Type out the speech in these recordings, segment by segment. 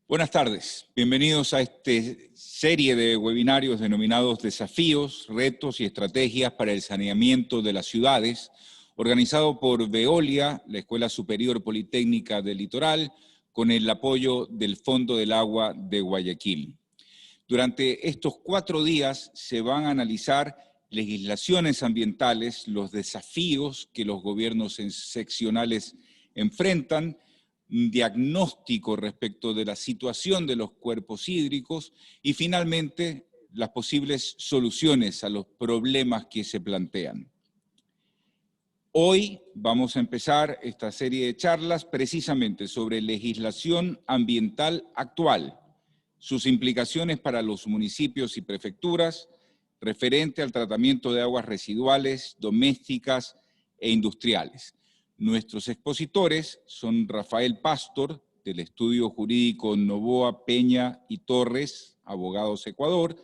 Buenas tardes, bienvenidos a esta serie de webinarios denominados Desafíos, Retos y Estrategias para el Saneamiento de las Ciudades, organizado por Veolia, la Escuela Superior Politécnica del Litoral, con el apoyo del Fondo del Agua de Guayaquil. Durante estos 4 días se van a analizar legislaciones ambientales, los desafíos que los gobiernos seccionales enfrentan, un diagnóstico respecto de la situación de los cuerpos hídricos y finalmente las posibles soluciones a los problemas que se plantean. Hoy vamos a empezar esta serie de charlas precisamente sobre legislación ambiental actual, sus implicaciones para los municipios y prefecturas, referente al tratamiento de aguas residuales, domésticas e industriales. Nuestros expositores son Rafael Pastor, del Estudio Jurídico Noboa, Peña y Torres, Abogados Ecuador,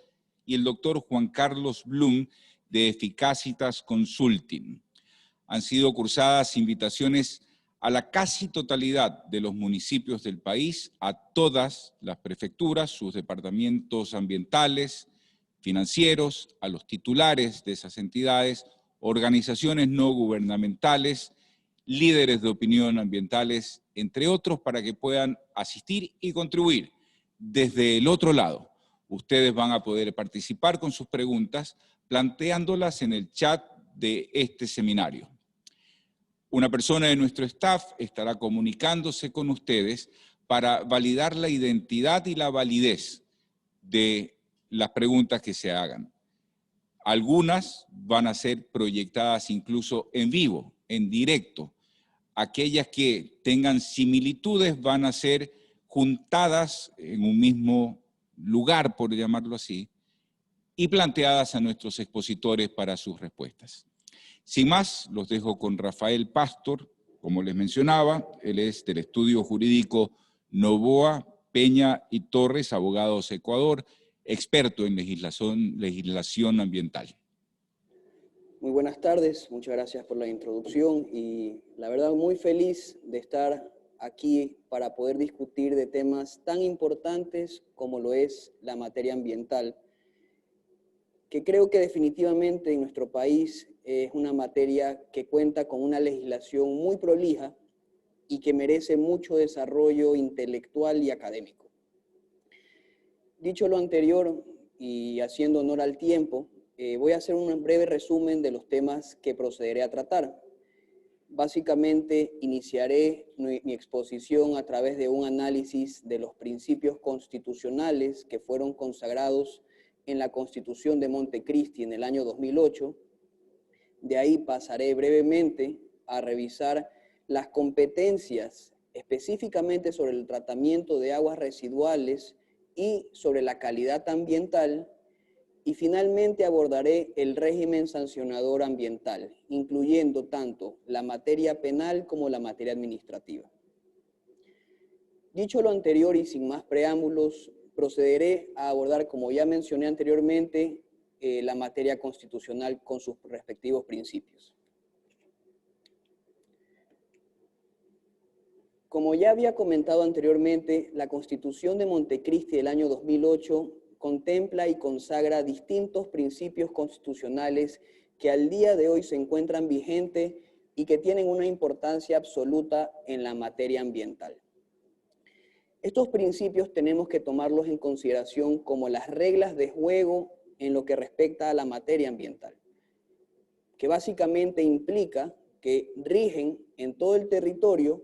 y el doctor Juan Carlos Blum, de Eficacitas Consulting. Han sido cursadas invitaciones a la casi totalidad de los municipios del país, a todas las prefecturas, sus departamentos ambientales, financieros, a los titulares de esas entidades, organizaciones no gubernamentales, líderes de opinión ambientales, entre otros, para que puedan asistir y contribuir desde el otro lado. Ustedes van a poder participar con sus preguntas, planteándolas en el chat de este seminario. Una persona de nuestro staff estará comunicándose con ustedes para validar la identidad y la validez de las preguntas que se hagan. Algunas van a ser proyectadas incluso en vivo, en directo. Aquellas que tengan similitudes van a ser juntadas en un mismo lugar, por llamarlo así, y planteadas a nuestros expositores para sus respuestas. Sin más, los dejo con Rafael Pastor, como les mencionaba, él es del Estudio Jurídico Noboa, Peña y Torres, Abogados Ecuador, experto en legislación ambiental. Muy buenas tardes, muchas gracias por la introducción y la verdad muy feliz de estar aquí para poder discutir de temas tan importantes como lo es la materia ambiental, que creo que definitivamente en nuestro país es una materia que cuenta con una legislación muy prolija y que merece mucho desarrollo intelectual y académico. Dicho lo anterior y haciendo honor al tiempo, voy a hacer un breve resumen de los temas que procederé a tratar. Básicamente, iniciaré mi exposición a través de un análisis de los principios constitucionales que fueron consagrados en la Constitución de Montecristi en el año 2008. De ahí pasaré brevemente a revisar las competencias específicamente sobre el tratamiento de aguas residuales y sobre la calidad ambiental. Y finalmente abordaré el régimen sancionador ambiental, incluyendo tanto la materia penal como la materia administrativa. Dicho lo anterior y sin más preámbulos, procederé a abordar, como ya mencioné anteriormente, la materia constitucional con sus respectivos principios. Como ya había comentado anteriormente, la Constitución de Montecristi del año 2008 contempla y consagra distintos principios constitucionales que al día de hoy se encuentran vigentes y que tienen una importancia absoluta en la materia ambiental. Estos principios tenemos que tomarlos en consideración como las reglas de juego en lo que respecta a la materia ambiental, que básicamente implica que rigen en todo el territorio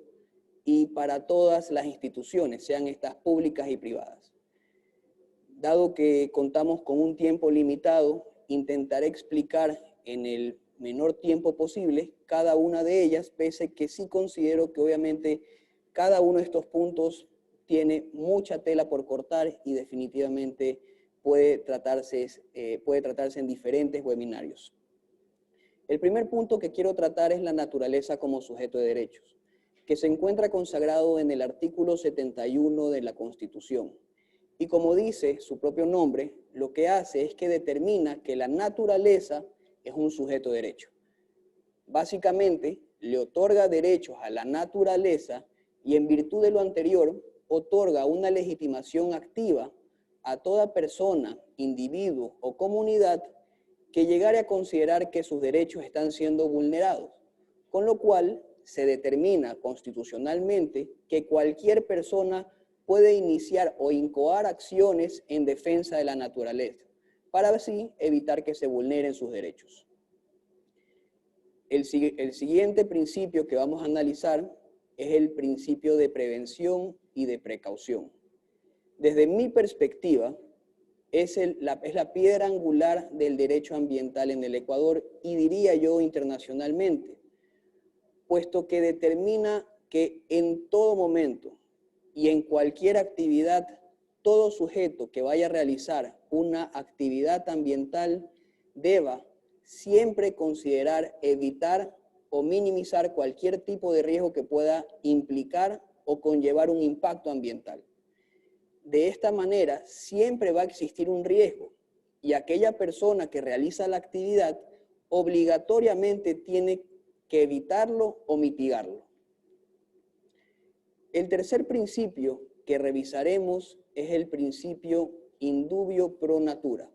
y para todas las instituciones, sean estas públicas y privadas. Dado que contamos con un tiempo limitado, intentaré explicar en el menor tiempo posible cada una de ellas, pese que sí considero que obviamente cada uno de estos puntos tiene mucha tela por cortar y definitivamente puede tratarse en diferentes webinarios. El primer punto que quiero tratar es la naturaleza como sujeto de derechos, que se encuentra consagrado en el artículo 71 de la Constitución. Y como dice su propio nombre, lo que hace es que determina que la naturaleza es un sujeto de derecho. Básicamente, le otorga derechos a la naturaleza y en virtud de lo anterior, otorga una legitimación activa a toda persona, individuo o comunidad que llegare a considerar que sus derechos están siendo vulnerados, con lo cual se determina constitucionalmente que cualquier persona puede iniciar o incoar acciones en defensa de la naturaleza, para así evitar que se vulneren sus derechos. El siguiente principio que vamos a analizar es el principio de prevención y de precaución. Desde mi perspectiva, es la piedra angular del derecho ambiental en el Ecuador y diría yo internacionalmente, puesto que determina que en todo momento y en cualquier actividad, todo sujeto que vaya a realizar una actividad ambiental deba siempre considerar evitar o minimizar cualquier tipo de riesgo que pueda implicar o conllevar un impacto ambiental. De esta manera, siempre va a existir un riesgo y aquella persona que realiza la actividad obligatoriamente tiene que evitarlo o mitigarlo. El tercer principio que revisaremos es el principio in dubio pro natura,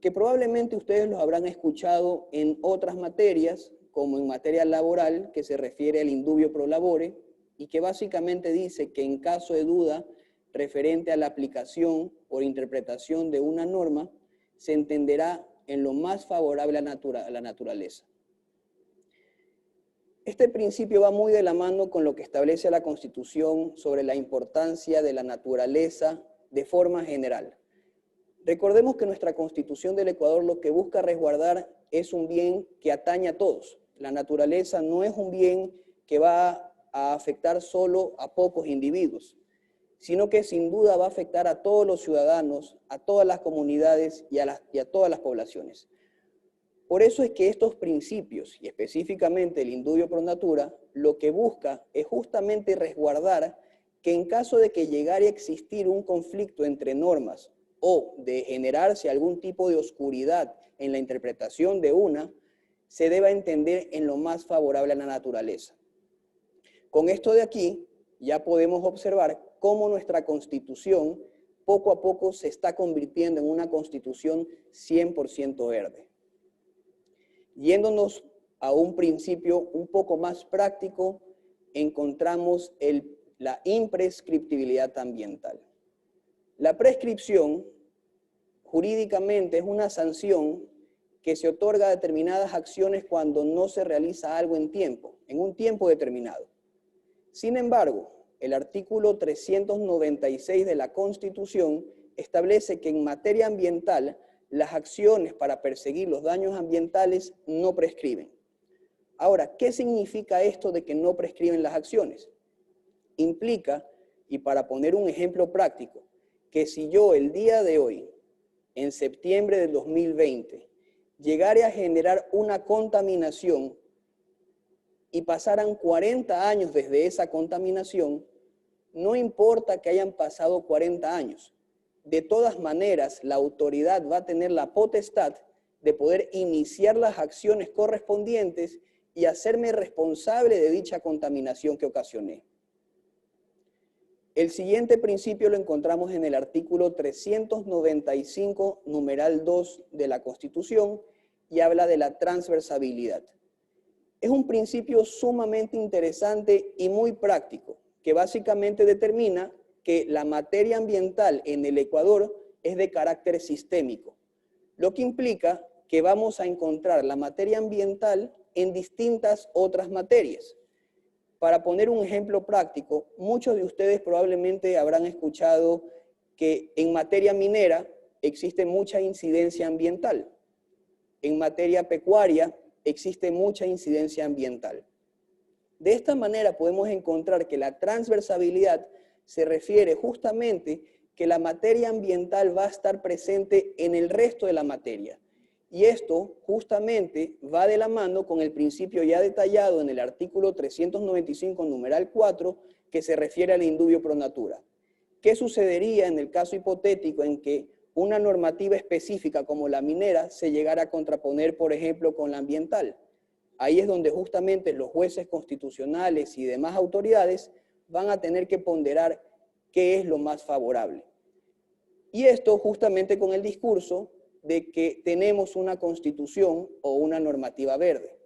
que probablemente ustedes lo habrán escuchado en otras materias, como en materia laboral, que se refiere al in dubio pro labore, y que básicamente dice que en caso de duda referente a la aplicación o interpretación de una norma, se entenderá en lo más favorable a la naturaleza. Este principio va muy de la mano con lo que establece la Constitución sobre la importancia de la naturaleza de forma general. Recordemos que nuestra Constitución del Ecuador lo que busca resguardar es un bien que atañe a todos. La naturaleza no es un bien que va a afectar solo a pocos individuos, sino que sin duda va a afectar a todos los ciudadanos, a todas las comunidades y a todas las poblaciones. Por eso es que estos principios, y específicamente el in dubio pro natura, lo que busca es justamente resguardar que en caso de que llegara a existir un conflicto entre normas o de generarse algún tipo de oscuridad en la interpretación de una, se deba entender en lo más favorable a la naturaleza. Con esto de aquí, ya podemos observar cómo nuestra Constitución poco a poco se está convirtiendo en una Constitución 100% verde. Yéndonos a un principio un poco más práctico, encontramos la imprescriptibilidad ambiental. La prescripción, jurídicamente, es una sanción que se otorga a determinadas acciones cuando no se realiza algo en un tiempo determinado. Sin embargo, el artículo 396 de la Constitución establece que en materia ambiental, las acciones para perseguir los daños ambientales no prescriben. Ahora, ¿qué significa esto de que no prescriben las acciones? Implica, y para poner un ejemplo práctico, que si yo el día de hoy, en septiembre del 2020, llegare a generar una contaminación y pasaran 40 años desde esa contaminación, no importa que hayan pasado 40 años. De todas maneras, la autoridad va a tener la potestad de poder iniciar las acciones correspondientes y hacerme responsable de dicha contaminación que ocasioné. El siguiente principio lo encontramos en el artículo 395, numeral 2 de la Constitución, y habla de la transversabilidad. Es un principio sumamente interesante y muy práctico, que básicamente determina que la materia ambiental en el Ecuador es de carácter sistémico, lo que implica que vamos a encontrar la materia ambiental en distintas otras materias. Para poner un ejemplo práctico, muchos de ustedes probablemente habrán escuchado que en materia minera existe mucha incidencia ambiental. En materia pecuaria existe mucha incidencia ambiental. De esta manera podemos encontrar que la transversabilidad se refiere justamente que la materia ambiental va a estar presente en el resto de la materia. Y esto justamente va de la mano con el principio ya detallado en el artículo 395, numeral 4, que se refiere al indubio pro natura. ¿Qué sucedería en el caso hipotético en que una normativa específica como la minera se llegara a contraponer, por ejemplo, con la ambiental? Ahí es donde justamente los jueces constitucionales y demás autoridades van a tener que ponderar qué es lo más favorable. Y esto justamente con el discurso de que tenemos una constitución o una normativa verde.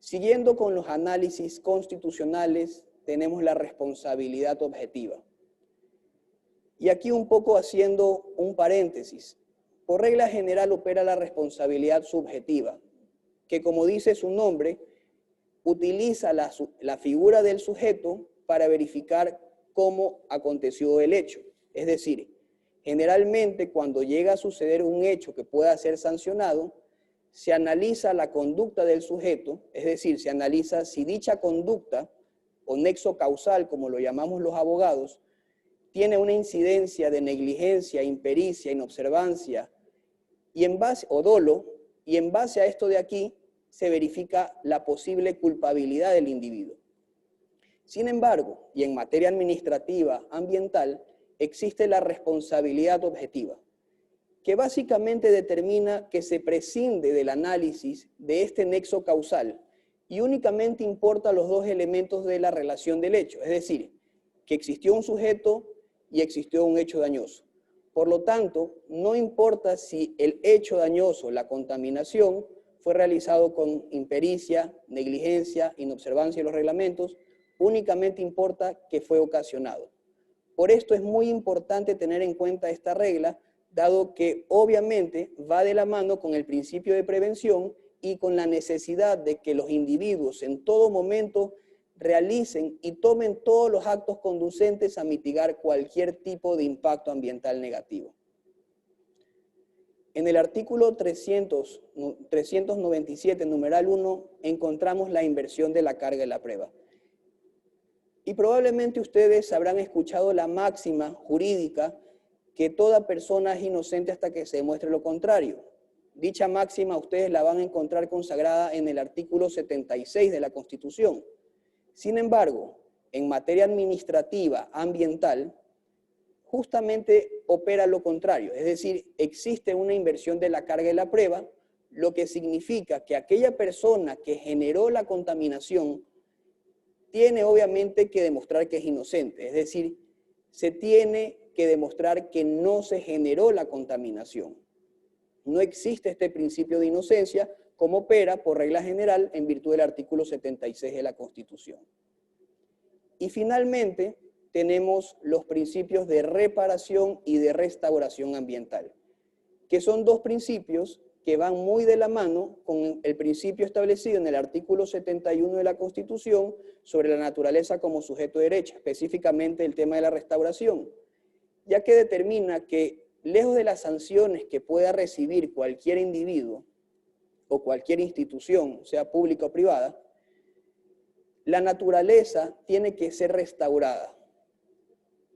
Siguiendo con los análisis constitucionales, tenemos la responsabilidad objetiva. Y aquí un poco haciendo un paréntesis. Por regla general opera la responsabilidad subjetiva, que como dice su nombre, utiliza la figura del sujeto para verificar cómo aconteció el hecho. Es decir, generalmente cuando llega a suceder un hecho que pueda ser sancionado, se analiza la conducta del sujeto, es decir, se analiza si dicha conducta o nexo causal, como lo llamamos los abogados, tiene una incidencia de negligencia, impericia, inobservancia o dolo, y en base a esto de aquí se verifica la posible culpabilidad del individuo. Sin embargo, y en materia administrativa ambiental, existe la responsabilidad objetiva, que básicamente determina que se prescinde del análisis de este nexo causal y únicamente importa los dos elementos de la relación del hecho, es decir, que existió un sujeto y existió un hecho dañoso. Por lo tanto, no importa si el hecho dañoso, la contaminación, fue realizado con impericia, negligencia, inobservancia de los reglamentos, únicamente importa que fue ocasionado. Por esto es muy importante tener en cuenta esta regla, dado que obviamente va de la mano con el principio de prevención y con la necesidad de que los individuos en todo momento realicen y tomen todos los actos conducentes a mitigar cualquier tipo de impacto ambiental negativo. En el artículo 397, numeral 1, encontramos la inversión de la carga de la prueba. Y probablemente ustedes habrán escuchado la máxima jurídica que toda persona es inocente hasta que se demuestre lo contrario. Dicha máxima ustedes la van a encontrar consagrada en el artículo 76 de la Constitución. Sin embargo, en materia administrativa, ambiental, justamente opera lo contrario, es decir, existe una inversión de la carga de la prueba, lo que significa que aquella persona que generó la contaminación tiene obviamente que demostrar que es inocente, es decir, se tiene que demostrar que no se generó la contaminación. No existe este principio de inocencia como opera por regla general en virtud del artículo 76 de la Constitución. Y finalmente, tenemos los principios de reparación y de restauración ambiental, que son dos principios que van muy de la mano con el principio establecido en el artículo 71 de la Constitución sobre la naturaleza como sujeto de derecho, específicamente el tema de la restauración, ya que determina que lejos de las sanciones que pueda recibir cualquier individuo o cualquier institución, sea pública o privada, la naturaleza tiene que ser restaurada,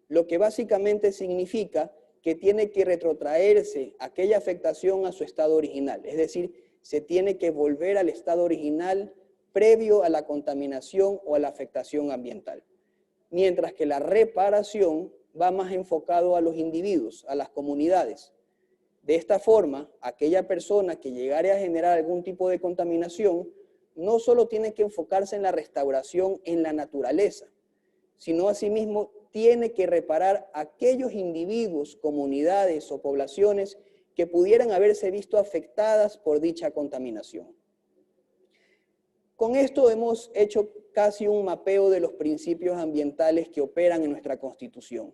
lo que básicamente significa que tiene que retrotraerse aquella afectación a su estado original, es decir, se tiene que volver al estado original previo a la contaminación o a la afectación ambiental. Mientras que la reparación va más enfocado a los individuos, a las comunidades. De esta forma, aquella persona que llegare a generar algún tipo de contaminación no solo tiene que enfocarse en la restauración en la naturaleza, sino asimismo tiene que reparar aquellos individuos, comunidades o poblaciones que pudieran haberse visto afectadas por dicha contaminación. Con esto hemos hecho casi un mapeo de los principios ambientales que operan en nuestra Constitución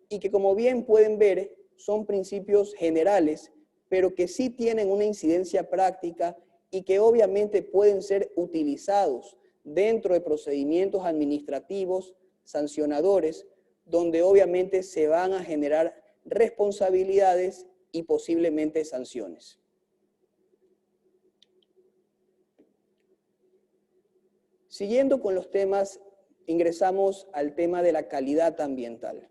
y que, como bien pueden ver, son principios generales, pero que sí tienen una incidencia práctica y que obviamente pueden ser utilizados dentro de procedimientos administrativos sancionadores, donde obviamente se van a generar responsabilidades y posiblemente sanciones. Siguiendo con los temas, ingresamos al tema de la calidad ambiental.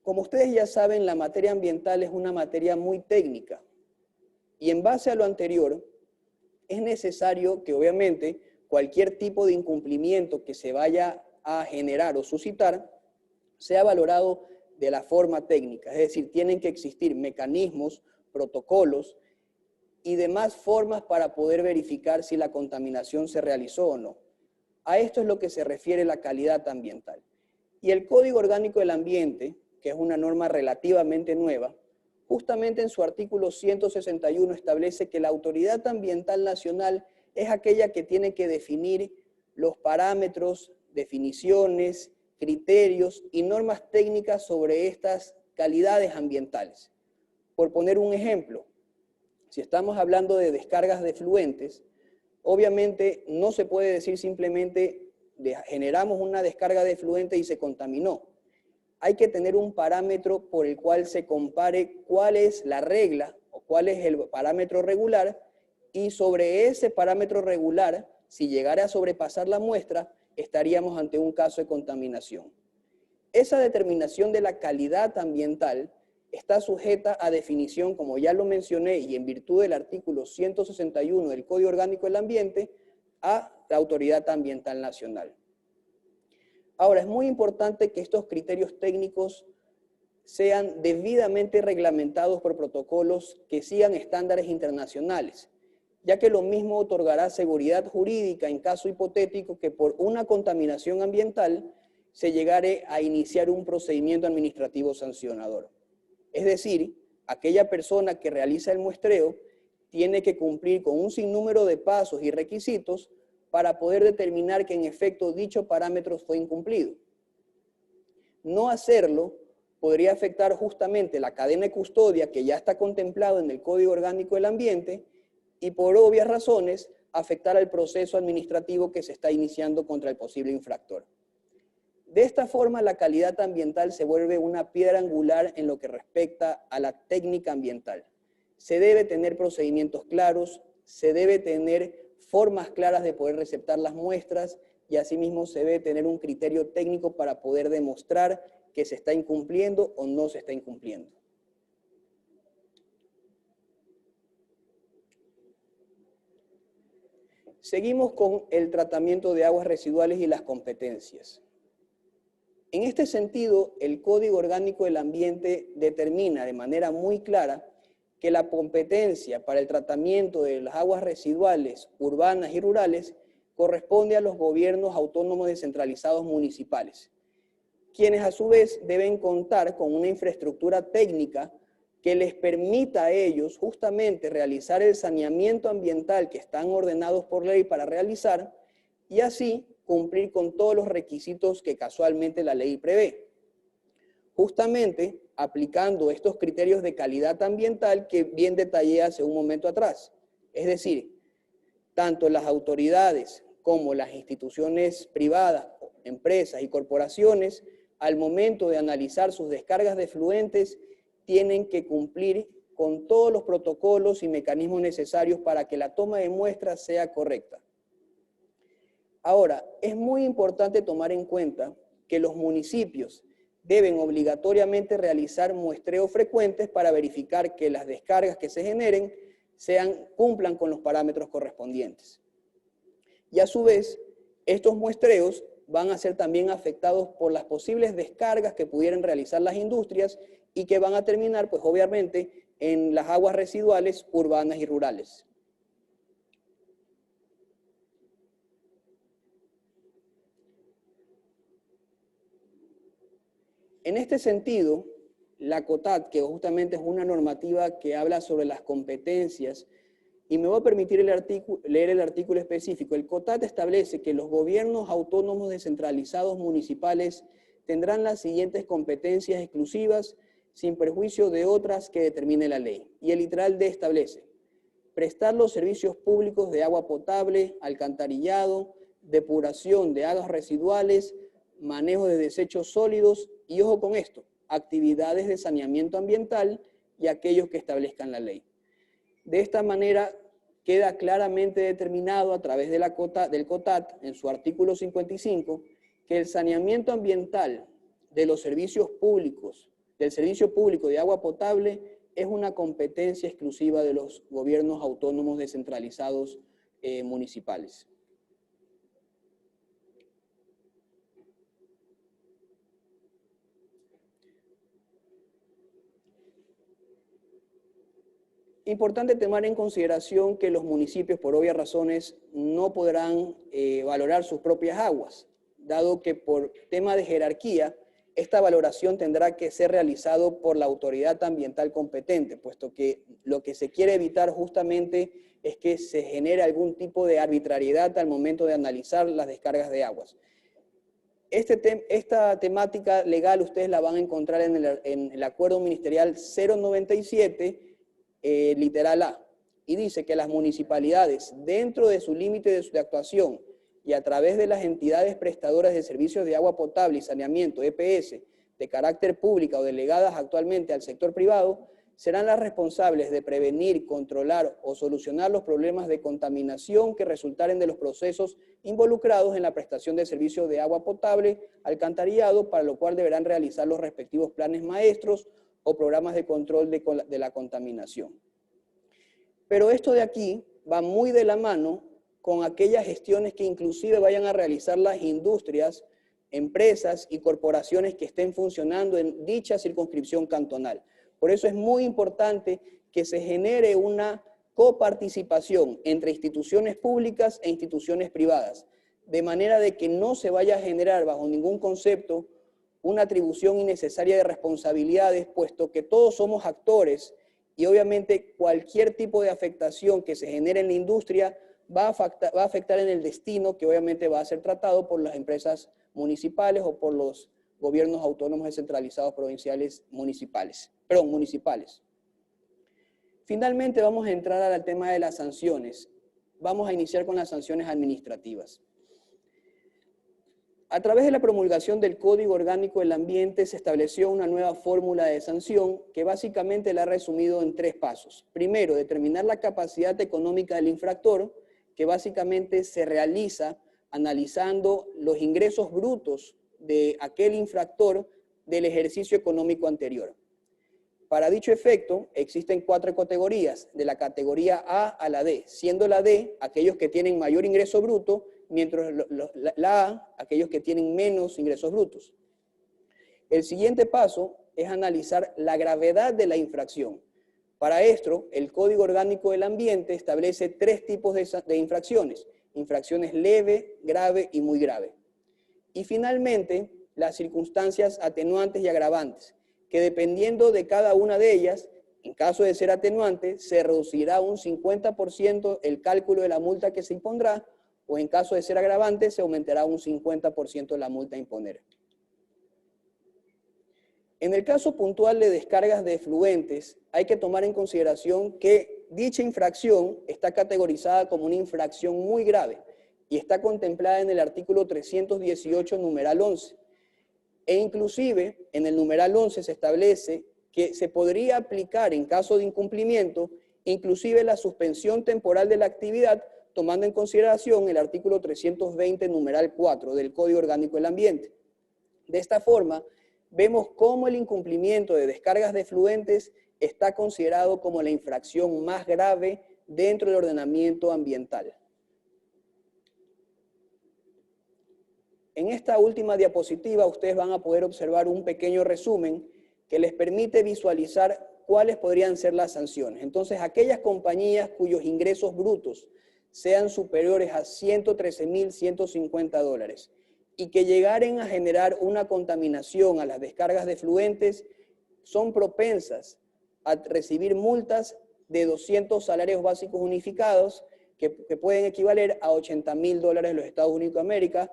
Como ustedes ya saben, la materia ambiental es una materia muy técnica y en base a lo anterior, es necesario que obviamente cualquier tipo de incumplimiento que se vaya a generar o suscitar sea valorado de la forma técnica, es decir, tienen que existir mecanismos, protocolos y demás formas para poder verificar si la contaminación se realizó o no. A esto es lo que se refiere la calidad ambiental. Y el Código Orgánico del Ambiente, que es una norma relativamente nueva, justamente en su artículo 161 establece que la Autoridad Ambiental Nacional es aquella que tiene que definir los parámetros, definiciones, criterios y normas técnicas sobre estas calidades ambientales. Por poner un ejemplo, si estamos hablando de descargas de efluentes, obviamente no se puede decir simplemente generamos una descarga de efluente y se contaminó. Hay que tener un parámetro por el cual se compare cuál es la regla o cuál es el parámetro regular y sobre ese parámetro regular, si llegara a sobrepasar la muestra, estaríamos ante un caso de contaminación. Esa determinación de la calidad ambiental está sujeta a definición, como ya lo mencioné, y en virtud del artículo 161 del Código Orgánico del Ambiente, a la Autoridad Ambiental Nacional. Ahora, es muy importante que estos criterios técnicos sean debidamente reglamentados por protocolos que sigan estándares internacionales, ya que lo mismo otorgará seguridad jurídica en caso hipotético que por una contaminación ambiental se llegare a iniciar un procedimiento administrativo sancionador. Es decir, aquella persona que realiza el muestreo tiene que cumplir con un sinnúmero de pasos y requisitos para poder determinar que en efecto dicho parámetro fue incumplido. No hacerlo podría afectar justamente la cadena de custodia que ya está contemplado en el Código Orgánico del Ambiente y por obvias razones afectar al proceso administrativo que se está iniciando contra el posible infractor. De esta forma, la calidad ambiental se vuelve una piedra angular en lo que respecta a la técnica ambiental. Se debe tener procedimientos claros, se debe tener formas claras de poder receptar las muestras y asimismo se debe tener un criterio técnico para poder demostrar que se está incumpliendo o no se está incumpliendo. Seguimos con el tratamiento de aguas residuales y las competencias. En este sentido, el Código Orgánico del Ambiente determina de manera muy clara que la competencia para el tratamiento de las aguas residuales urbanas y rurales corresponde a los gobiernos autónomos descentralizados municipales, quienes a su vez deben contar con una infraestructura técnica que les permita a ellos justamente realizar el saneamiento ambiental que están ordenados por ley para realizar y así cumplir con todos los requisitos que casualmente la ley prevé. Justamente aplicando estos criterios de calidad ambiental que bien detallé hace un momento atrás. Es decir, tanto las autoridades como las instituciones privadas, empresas y corporaciones, al momento de analizar sus descargas de efluentes, tienen que cumplir con todos los protocolos y mecanismos necesarios para que la toma de muestras sea correcta. Ahora, es muy importante tomar en cuenta que los municipios deben obligatoriamente realizar muestreos frecuentes para verificar que las descargas que se generen cumplan con los parámetros correspondientes. Y a su vez, estos muestreos van a ser también afectados por las posibles descargas que pudieran realizar las industrias y que van a terminar, pues obviamente, en las aguas residuales urbanas y rurales. En este sentido, la COTAD, que justamente es una normativa que habla sobre las competencias, y me voy a permitir leer el artículo específico. El COTAD establece que los gobiernos autónomos descentralizados municipales tendrán las siguientes competencias exclusivas sin perjuicio de otras que determine la ley. Y el literal D establece: prestar los servicios públicos de agua potable, alcantarillado, depuración de aguas residuales, manejo de desechos sólidos y, ojo con esto, actividades de saneamiento ambiental y aquellos que establezcan la ley. De esta manera queda claramente determinado a través de del COTAT, en su artículo 55, que el saneamiento ambiental de los servicios públicos, del servicio público de agua potable, es una competencia exclusiva de los gobiernos autónomos descentralizados municipales. Importante tomar en consideración que los municipios, por obvias razones, no podrán valorar sus propias aguas, dado que por tema de jerarquía, esta valoración tendrá que ser realizado por la autoridad ambiental competente, puesto que lo que se quiere evitar justamente es que se genere algún tipo de arbitrariedad al momento de analizar las descargas de aguas. Esta temática legal ustedes la van a encontrar en el Acuerdo Ministerial 097, literal A, y dice que las municipalidades, dentro de su límite de actuación y a través de las entidades prestadoras de servicios de agua potable y saneamiento, EPS, de carácter pública o delegadas actualmente al sector privado, serán las responsables de prevenir, controlar o solucionar los problemas de contaminación que resultaren de los procesos involucrados en la prestación de servicios de agua potable, alcantarillado, para lo cual deberán realizar los respectivos planes maestros o programas de control de la contaminación. Pero esto de aquí va muy de la mano con aquellas gestiones que inclusive vayan a realizar las industrias, empresas y corporaciones que estén funcionando en dicha circunscripción cantonal. Por eso es muy importante que se genere una coparticipación entre instituciones públicas e instituciones privadas, de manera de que no se vaya a generar bajo ningún concepto una atribución innecesaria de responsabilidades, puesto que todos somos actores y obviamente cualquier tipo de afectación que se genere en la industria va a afectar en el destino, que obviamente va a ser tratado por las empresas municipales o por los gobiernos autónomos descentralizados provinciales municipales. Finalmente vamos a entrar al tema de las sanciones. Vamos a iniciar con las sanciones administrativas. A través de la promulgación del Código Orgánico del Ambiente se estableció una nueva fórmula de sanción que básicamente la ha resumido en 3 pasos. Primero, determinar la capacidad económica del infractor, que básicamente se realiza analizando los ingresos brutos de aquel infractor del ejercicio económico anterior. Para dicho efecto, existen 4 categorías, de la categoría A a la D, siendo la D aquellos que tienen mayor ingreso bruto, mientras la A, aquellos que tienen menos ingresos brutos. El siguiente paso es analizar la gravedad de la infracción. Para esto, el Código Orgánico del Ambiente establece 3 tipos de infracciones: infracciones leve, grave y muy grave. Y finalmente, las circunstancias atenuantes y agravantes, que dependiendo de cada una de ellas, en caso de ser atenuante, se reducirá un 50% el cálculo de la multa que se impondrá, o en caso de ser agravante, se aumentará un 50% la multa a imponer. En el caso puntual de descargas de efluentes, hay que tomar en consideración que dicha infracción está categorizada como una infracción muy grave y está contemplada en el artículo 318, numeral 11. E inclusive, en el numeral 11 se establece que se podría aplicar en caso de incumplimiento, inclusive la suspensión temporal de la actividad, tomando en consideración el artículo 320, numeral 4 del Código Orgánico del Ambiente. De esta forma, vemos cómo el incumplimiento de descargas de efluentes está considerado como la infracción más grave dentro del ordenamiento ambiental. En esta última diapositiva ustedes van a poder observar un pequeño resumen que les permite visualizar cuáles podrían ser las sanciones. Entonces, aquellas compañías cuyos ingresos brutos sean superiores a $113.150 y que llegaren a generar una contaminación a las descargas de efluentes, son propensas a recibir multas de 200 salarios básicos unificados que pueden equivaler a $80.000 de los Estados Unidos de América.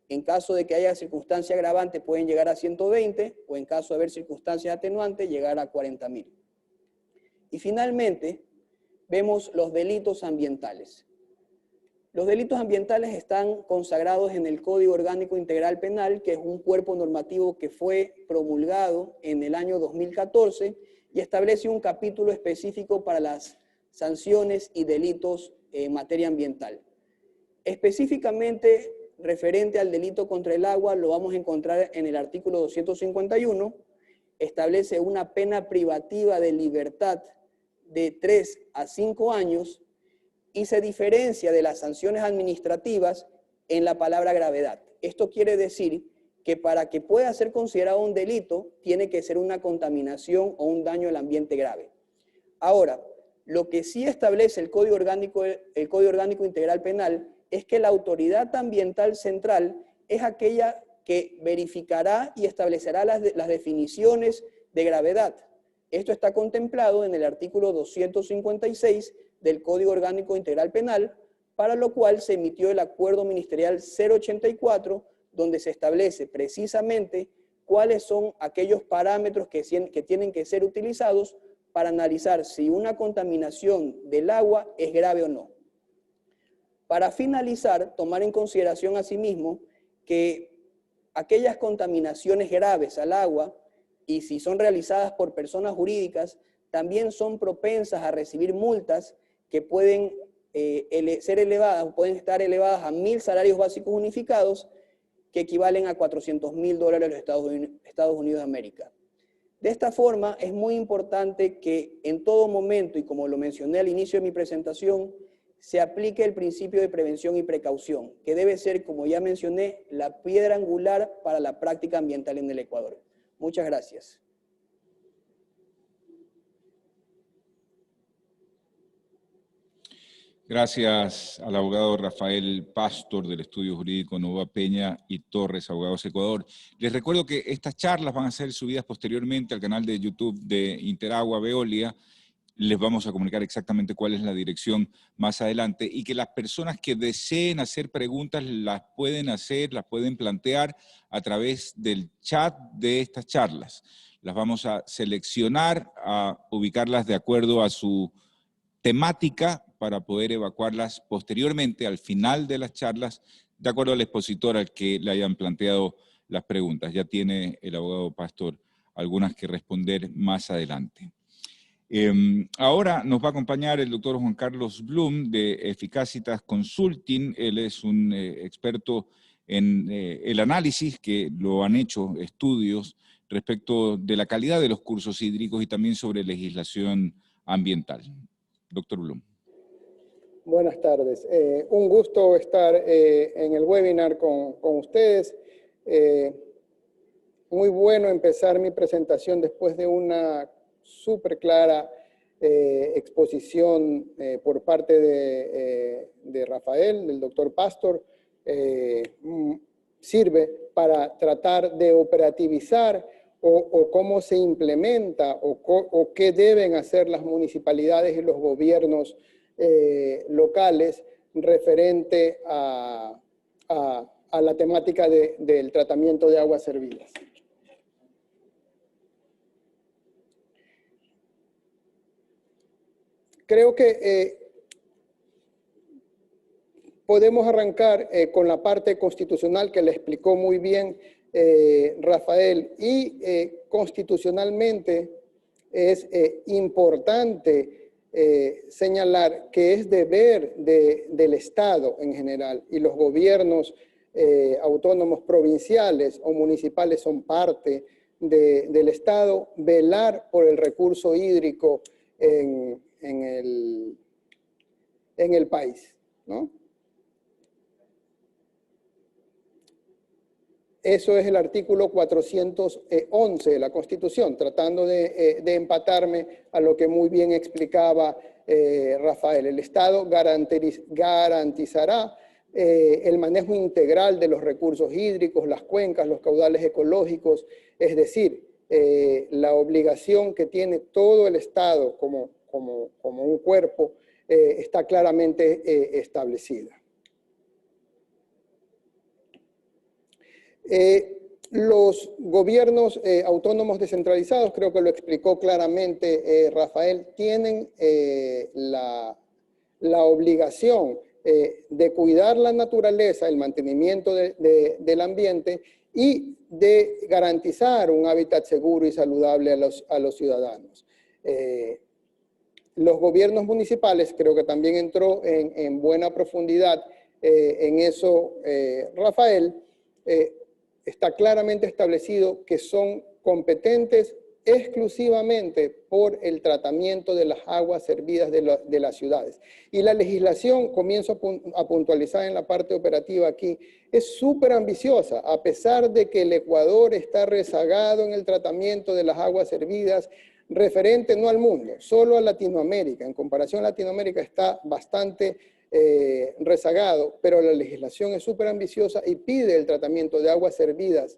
En caso de que haya circunstancia agravante pueden llegar a 120, o en caso de haber circunstancias atenuantes llegar a 40.000. Y finalmente, vemos los delitos ambientales. Los delitos ambientales están consagrados en el Código Orgánico Integral Penal, que es un cuerpo normativo que fue promulgado en el año 2014 y establece un capítulo específico para las sanciones y delitos en materia ambiental. Específicamente, referente al delito contra el agua, lo vamos a encontrar en el artículo 251, establece una pena privativa de libertad de 3 a 5 años y se diferencia de las sanciones administrativas en la palabra gravedad. Esto quiere decir que para que pueda ser considerado un delito, tiene que ser una contaminación o un daño al ambiente grave. Ahora, lo que sí establece el Código Orgánico Integral Penal es que la autoridad ambiental central es aquella que verificará y establecerá las definiciones de gravedad. Esto está contemplado en el artículo 256 del Código Orgánico Integral Penal, para lo cual se emitió el Acuerdo Ministerial 084, donde se establece precisamente cuáles son aquellos parámetros que tienen que ser utilizados para analizar si una contaminación del agua es grave o no. Para finalizar, tomar en consideración asimismo que aquellas contaminaciones graves al agua, y si son realizadas por personas jurídicas, también son propensas a recibir multas que pueden ser elevadas, o pueden estar elevadas a 1.000 salarios básicos unificados, que equivalen a $400.000 de los Estados Unidos de América. De esta forma, es muy importante que en todo momento, y como lo mencioné al inicio de mi presentación, se aplique el principio de prevención y precaución, que debe ser, como ya mencioné, la piedra angular para la práctica ambiental en el Ecuador. Muchas gracias. Gracias al abogado Rafael Pastor del Estudio Jurídico Nova Peña y Torres, Abogados Ecuador. Les recuerdo que estas charlas van a ser subidas posteriormente al canal de YouTube de Interagua Veolia. Les vamos a comunicar exactamente cuál es la dirección más adelante y que las personas que deseen hacer preguntas las pueden hacer, las pueden plantear a través del chat de estas charlas. Las vamos a seleccionar, a ubicarlas de acuerdo a su temática para poder evacuarlas posteriormente al final de las charlas, de acuerdo al expositor al que le hayan planteado las preguntas. Ya tiene el abogado Pastor algunas que responder más adelante. Ahora nos va a acompañar el doctor Juan Carlos Blum de Eficacitas Consulting. Él es un experto en el análisis, que lo han hecho estudios respecto de la calidad de los cursos hídricos y también sobre legislación ambiental. Doctor Blum. Buenas tardes. Un gusto estar en el webinar con ustedes. Muy bueno empezar mi presentación después de una súper clara exposición por parte de Rafael, del doctor Pastor. Sirve para tratar de operativizar o cómo se implementa o qué deben hacer las municipalidades y los gobiernos locales referente a la temática del tratamiento de aguas servidas. Creo que podemos arrancar con la parte constitucional que le explicó muy bien Rafael, y constitucionalmente es importante señalar que es deber del Estado en general, y los gobiernos autónomos provinciales o municipales son parte del Estado, velar por el recurso hídrico en el país, ¿no? Eso es el artículo 411 de la Constitución, tratando de empatarme a lo que muy bien explicaba Rafael. El Estado garantizará el manejo integral de los recursos hídricos, las cuencas, los caudales ecológicos, es decir, la obligación que tiene todo el Estado como un cuerpo está claramente establecida. Los gobiernos autónomos descentralizados, creo que lo explicó claramente Rafael, tienen la obligación de cuidar la naturaleza, el mantenimiento del ambiente y de garantizar un hábitat seguro y saludable a los ciudadanos. Los gobiernos municipales, creo que también entró en buena profundidad en eso Rafael, está claramente establecido que son competentes exclusivamente por el tratamiento de las aguas servidas de las ciudades. Y la legislación, comienzo a puntualizar en la parte operativa aquí, es súper ambiciosa, a pesar de que el Ecuador está rezagado en el tratamiento de las aguas servidas, referente no al mundo, solo a Latinoamérica. En comparación a Latinoamérica está bastante rezagado, pero la legislación es súper ambiciosa y pide el tratamiento de aguas servidas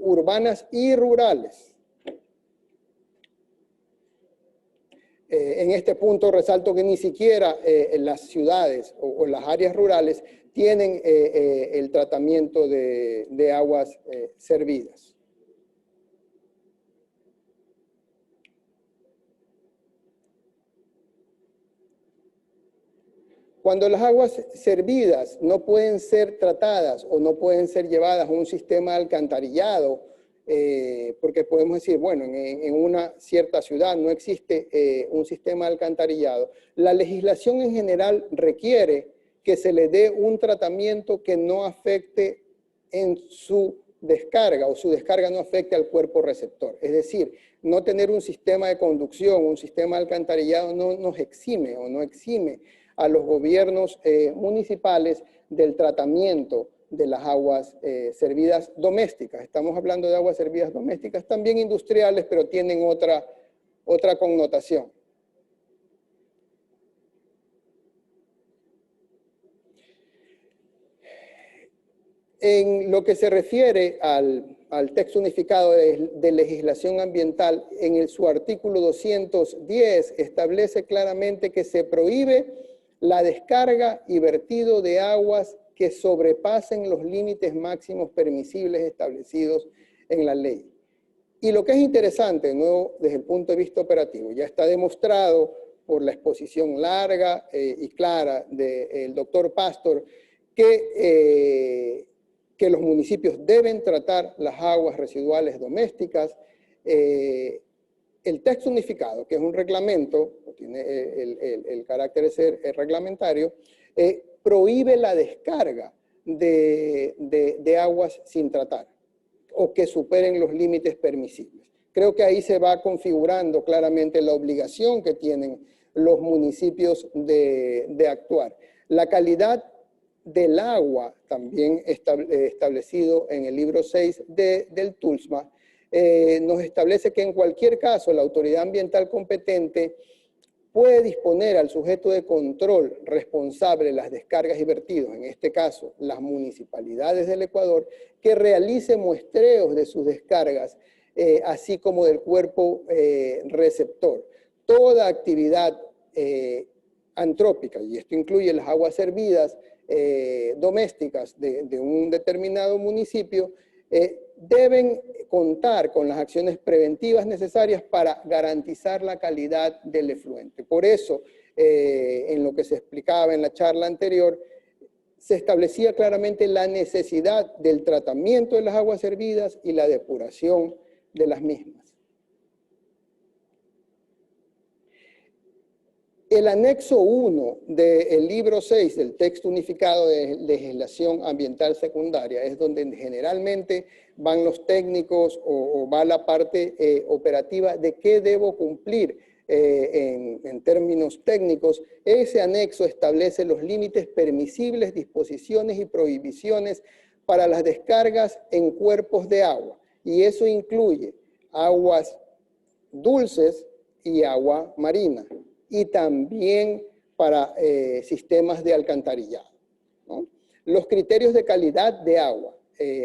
urbanas y rurales. En este punto resalto que ni siquiera las ciudades o las áreas rurales tienen el tratamiento de aguas servidas. Cuando las aguas servidas no pueden ser tratadas o no pueden ser llevadas a un sistema alcantarillado, porque podemos decir, bueno, en una cierta ciudad no existe un sistema alcantarillado, la legislación en general requiere que se le dé un tratamiento que no afecte en su descarga o su descarga no afecte al cuerpo receptor. Es decir, no tener un sistema de conducción, un sistema alcantarillado no nos exime o no exime a los gobiernos municipales del tratamiento de las aguas servidas domésticas. Estamos hablando de aguas servidas domésticas, también industriales, pero tienen otra connotación. En lo que se refiere al texto unificado de legislación ambiental, en su artículo 210 establece claramente que se prohíbe la descarga y vertido de aguas que sobrepasen los límites máximos permisibles establecidos en la ley. Y lo que es interesante, de nuevo, desde el punto de vista operativo, ya está demostrado por la exposición larga y clara del doctor Pastor que los municipios deben tratar las aguas residuales domésticas. El texto unificado, que es un reglamento, tiene el carácter de ser reglamentario, prohíbe la descarga de aguas sin tratar o que superen los límites permisibles. Creo que ahí se va configurando claramente la obligación que tienen los municipios de actuar. La calidad del agua, también establecido en el libro 6 del TULSMA, nos establece que en cualquier caso la autoridad ambiental competente puede disponer al sujeto de control responsable de las descargas y vertidos, en este caso las municipalidades del Ecuador, que realice muestreos de sus descargas, así como del cuerpo receptor. Toda actividad antrópica, y esto incluye las aguas servidas domésticas de un determinado municipio, deben contar con las acciones preventivas necesarias para garantizar la calidad del efluente. Por eso, en lo que se explicaba en la charla anterior, se establecía claramente la necesidad del tratamiento de las aguas servidas y la depuración de las mismas. El anexo 1 del libro 6 del texto unificado de legislación ambiental secundaria es donde generalmente van los técnicos o va la parte operativa de qué debo cumplir en términos técnicos. Ese anexo establece los límites permisibles, disposiciones y prohibiciones para las descargas en cuerpos de agua. Y eso incluye aguas dulces y agua marina. Y también para sistemas de alcantarillado, ¿no? Los criterios de calidad de agua,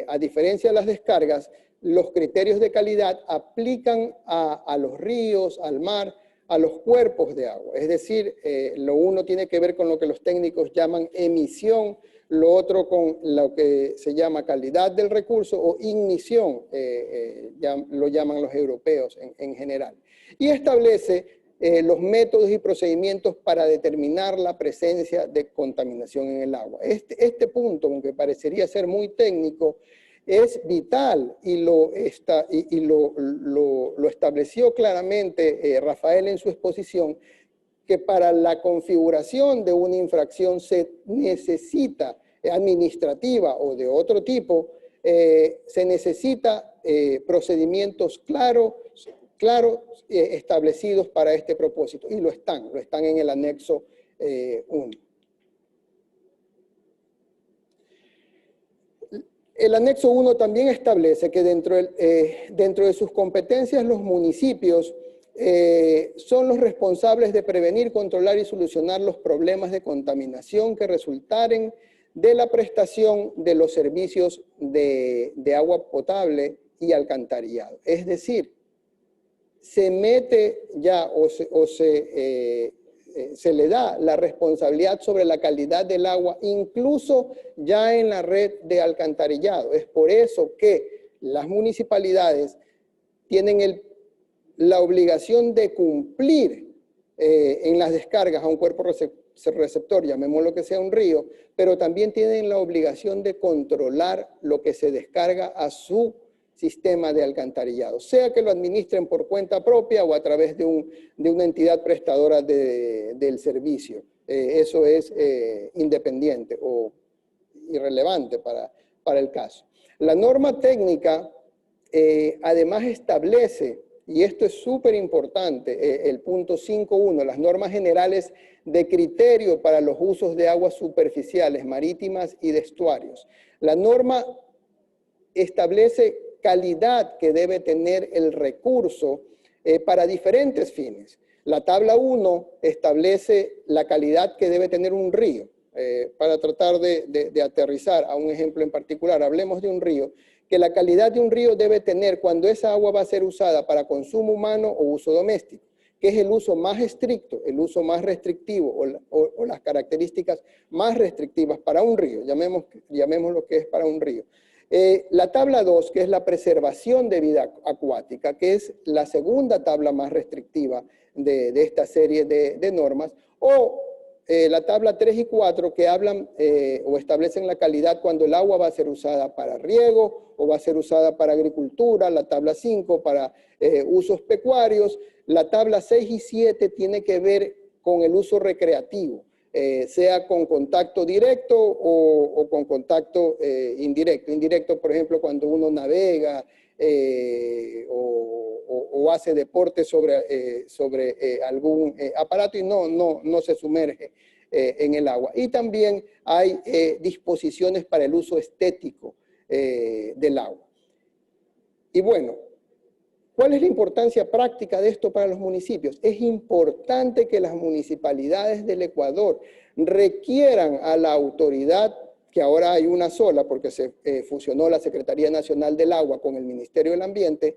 a diferencia de las descargas, los criterios de calidad aplican a los ríos, al mar, a los cuerpos de agua. Es decir, lo uno tiene que ver con lo que los técnicos llaman emisión, lo otro con lo que se llama calidad del recurso o ignición, lo llaman los europeos en general. Y establece los métodos y procedimientos para determinar la presencia de contaminación en el agua. Este punto, aunque parecería ser muy técnico, es vital y lo estableció claramente Rafael en su exposición, que para la configuración de una infracción se necesita administrativa o de otro tipo, se necesita procedimientos claros, establecidos para este propósito, y lo están en el anexo 1. El anexo 1 también establece que dentro de sus competencias los municipios son los responsables de prevenir, controlar y solucionar los problemas de contaminación que resultaren de la prestación de los servicios de agua potable y alcantarillado. Es decir, se mete ya se le da la responsabilidad sobre la calidad del agua, incluso ya en la red de alcantarillado. Es por eso que las municipalidades tienen la obligación de cumplir en las descargas a un cuerpo receptor, llamémoslo que sea un río, pero también tienen la obligación de controlar lo que se descarga a su sistema de alcantarillado, sea que lo administren por cuenta propia o a través de una entidad prestadora del servicio. Eso es independiente o irrelevante para el caso. La norma técnica además establece, y esto es súper importante, el punto 5.1, las normas generales de criterio para los usos de aguas superficiales, marítimas y de estuarios. La norma establece calidad que debe tener el recurso para diferentes fines. La tabla 1 establece la calidad que debe tener un río. Para tratar de aterrizar a un ejemplo en particular, hablemos de un río, que la calidad de un río debe tener cuando esa agua va a ser usada para consumo humano o uso doméstico, que es el uso más estricto, el uso más restrictivo o las características más restrictivas para un río, llamemos lo que es para un río. La tabla 2, que es la preservación de vida acuática, que es la segunda tabla más restrictiva de esta serie de normas, o la tabla 3 y 4, que hablan o establecen la calidad cuando el agua va a ser usada para riego o va a ser usada para agricultura, la tabla 5 para usos pecuarios, la tabla 6 y 7 tiene que ver con el uso recreativo, sea con contacto directo o con contacto indirecto. Indirecto, por ejemplo, cuando uno navega o hace deporte sobre algún aparato y no se sumerge en el agua. Y también hay disposiciones para el uso estético del agua. Y bueno, ¿cuál es la importancia práctica de esto para los municipios? Es importante que las municipalidades del Ecuador requieran a la autoridad, que ahora hay una sola porque se fusionó la Secretaría Nacional del Agua con el Ministerio del Ambiente,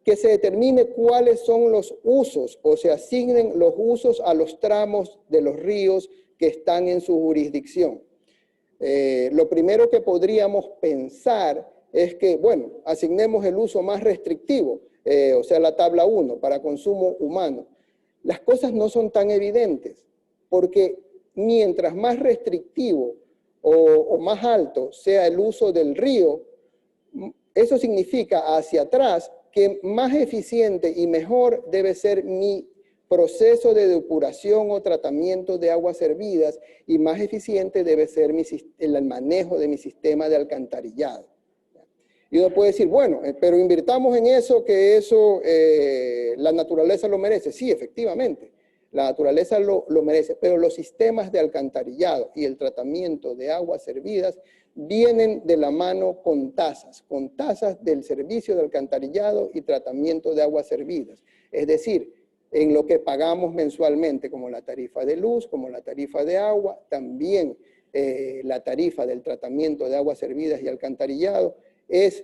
que se determine cuáles son los usos o se asignen los usos a los tramos de los ríos que están en su jurisdicción. Lo primero que podríamos pensar es que, bueno, asignemos el uso más restrictivo, o sea, la tabla 1, para consumo humano. Las cosas no son tan evidentes, porque mientras más restrictivo o más alto sea el uso del río, eso significa hacia atrás que más eficiente y mejor debe ser mi proceso de depuración o tratamiento de aguas servidas y más eficiente debe ser el manejo de mi sistema de alcantarillado. Y uno puede decir, bueno, pero invirtamos en eso, que eso la naturaleza lo merece. Sí, efectivamente, la naturaleza lo merece, pero los sistemas de alcantarillado y el tratamiento de aguas servidas vienen de la mano con tasas del servicio de alcantarillado y tratamiento de aguas servidas. Es decir, en lo que pagamos mensualmente, como la tarifa de luz, como la tarifa de agua, también la tarifa del tratamiento de aguas servidas y alcantarillado es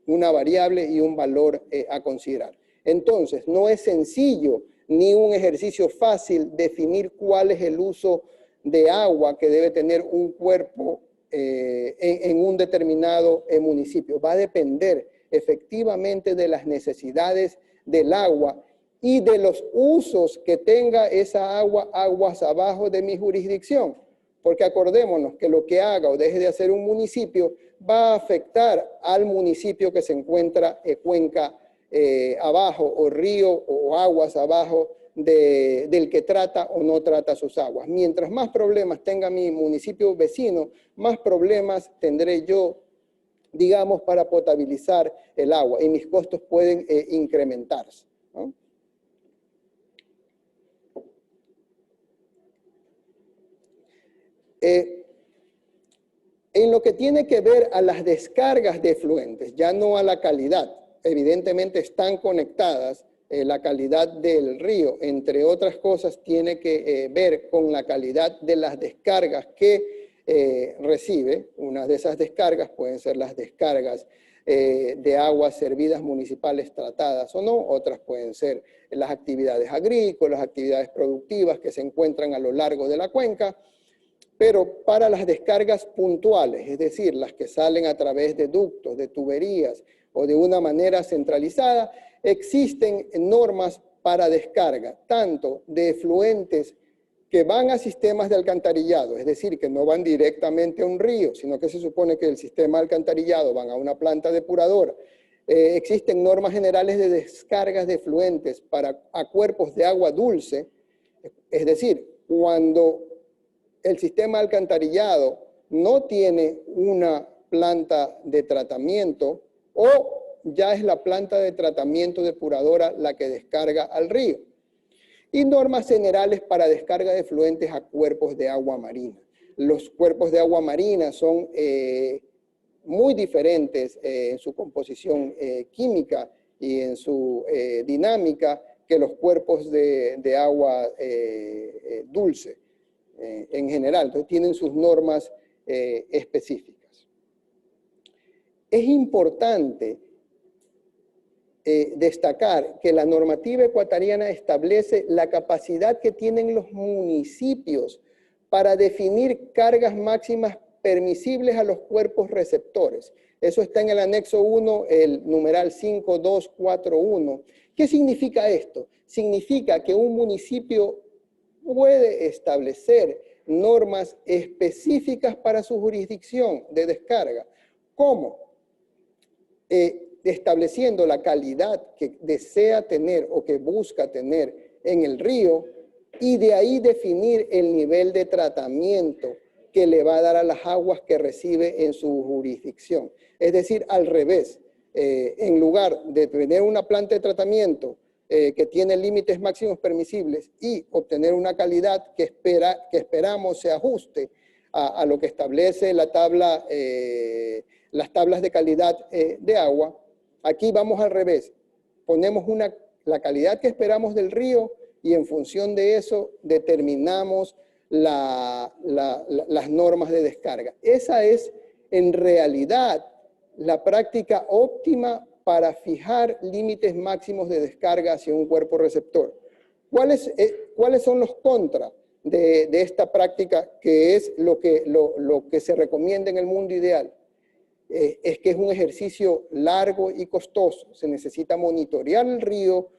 una variable y un valor a considerar. Entonces, no es sencillo ni un ejercicio fácil definir cuál es el uso de agua que debe tener un cuerpo en un determinado municipio. Va a depender efectivamente de las necesidades del agua y de los usos que tenga esa agua, aguas abajo de mi jurisdicción. Porque acordémonos que lo que haga o deje de hacer un municipio va a afectar al municipio que se encuentra cuenca abajo, o río o aguas abajo del que trata o no trata sus aguas. Mientras más problemas tenga mi municipio vecino, más problemas tendré yo, digamos, para potabilizar el agua, y mis costos pueden incrementarse, ¿no? En lo que tiene que ver a las descargas de efluentes, ya no a la calidad, evidentemente están conectadas. La calidad del río, entre otras cosas, tiene que ver con la calidad de las descargas que recibe. Una de esas descargas pueden ser las descargas de aguas servidas municipales tratadas o no, otras pueden ser las actividades agrícolas, actividades productivas que se encuentran a lo largo de la cuenca. Pero para las descargas puntuales, es decir, las que salen a través de ductos, de tuberías o de una manera centralizada, existen normas para descarga, tanto de efluentes que van a sistemas de alcantarillado, es decir, que no van directamente a un río, sino que se supone que el sistema de alcantarillado van a una planta depuradora. Existen normas generales de descargas de efluentes a cuerpos de agua dulce, es decir, cuando el sistema de alcantarillado no tiene una planta de tratamiento o ya es la planta de tratamiento depuradora la que descarga al río. Y normas generales para descarga de efluentes a cuerpos de agua marina. Los cuerpos de agua marina son muy diferentes en su composición química y en su dinámica que los cuerpos de agua dulce en general. Entonces tienen sus normas específicas. Es importante destacar que la normativa ecuatoriana establece la capacidad que tienen los municipios para definir cargas máximas permisibles a los cuerpos receptores. Eso está en el anexo 1, el numeral 5241. ¿Qué significa esto? Significa que un municipio puede establecer normas específicas para su jurisdicción de descarga. ¿Cómo? Estableciendo la calidad que desea tener o que busca tener en el río, y de ahí definir el nivel de tratamiento que le va a dar a las aguas que recibe en su jurisdicción. Es decir, al revés, en lugar de tener una planta de tratamiento que tiene límites máximos permisibles y obtener una calidad que esperamos se ajuste a lo que establece la tabla, las tablas de calidad de agua, aquí vamos al revés. Ponemos la calidad que esperamos del río y en función de eso determinamos las normas de descarga. Esa es en realidad la práctica óptima para fijar límites máximos de descarga hacia un cuerpo receptor. ¿Cuáles son los contras de esta práctica, que es lo que se recomienda en el mundo ideal? Es que es un ejercicio largo y costoso. Se necesita monitorear el río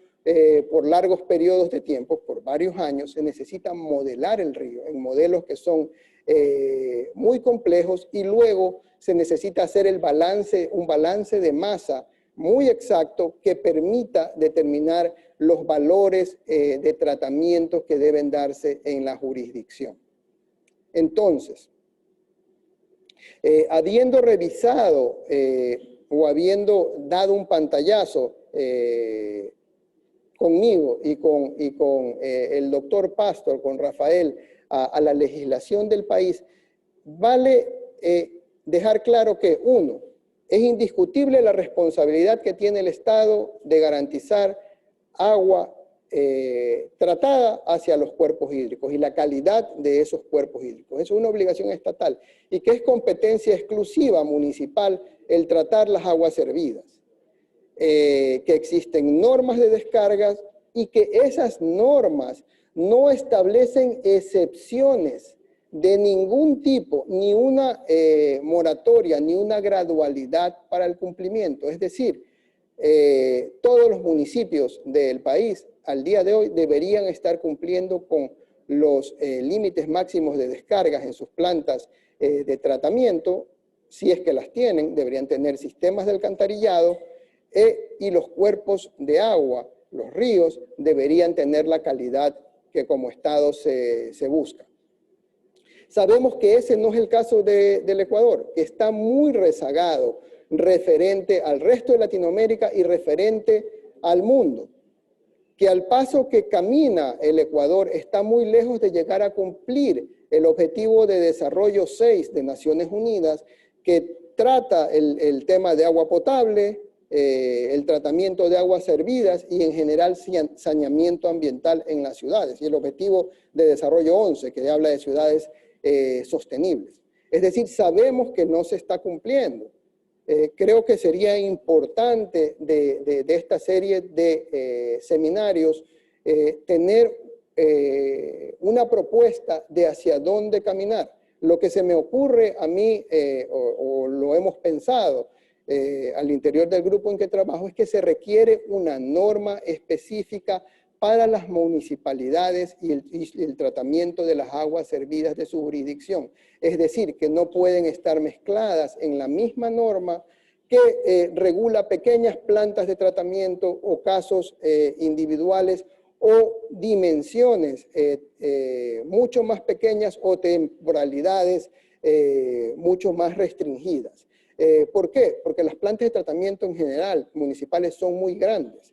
por largos periodos de tiempo, por varios años. Se necesita modelar el río en modelos que son muy complejos, y luego se necesita hacer un balance de masa muy exacto que permita determinar los valores de tratamiento que deben darse en la jurisdicción. Entonces, habiendo revisado o habiendo dado un pantallazo conmigo y con el doctor Pastor, con Rafael, a la legislación del país, vale dejar claro que, uno, es indiscutible la responsabilidad que tiene el Estado de garantizar agua tratada hacia los cuerpos hídricos y la calidad de esos cuerpos hídricos. Eso es una obligación estatal y que es competencia exclusiva municipal el tratar las aguas servidas. Que existen normas de descargas y que esas normas no establecen excepciones de ningún tipo, ni una moratoria, ni una gradualidad para el cumplimiento. Es decir, todos los municipios del país al día de hoy deberían estar cumpliendo con los límites máximos de descargas en sus plantas de tratamiento. Si es que las tienen, deberían tener sistemas de alcantarillado y los cuerpos de agua, los ríos, deberían tener la calidad que como Estado se busca. Sabemos que ese no es el caso del Ecuador, que está muy rezagado referente al resto de Latinoamérica y referente al mundo, que al paso que camina el Ecuador está muy lejos de llegar a cumplir el Objetivo de Desarrollo 6 de Naciones Unidas, que trata el tema de agua potable, el tratamiento de aguas servidas y en general saneamiento ambiental en las ciudades, y el Objetivo de Desarrollo 11, que habla de ciudades sostenibles. Es decir, sabemos que no se está cumpliendo. Creo que sería importante de esta serie de seminarios tener una propuesta de hacia dónde caminar. Lo que se me ocurre a mí, o lo hemos pensado al interior del grupo en que trabajo, es que se requiere una norma específica para las municipalidades y el tratamiento de las aguas servidas de su jurisdicción. Es decir, que no pueden estar mezcladas en la misma norma que regula pequeñas plantas de tratamiento o casos individuales o dimensiones mucho más pequeñas o temporalidades mucho más restringidas. ¿Por qué? Porque las plantas de tratamiento en general municipales son muy grandes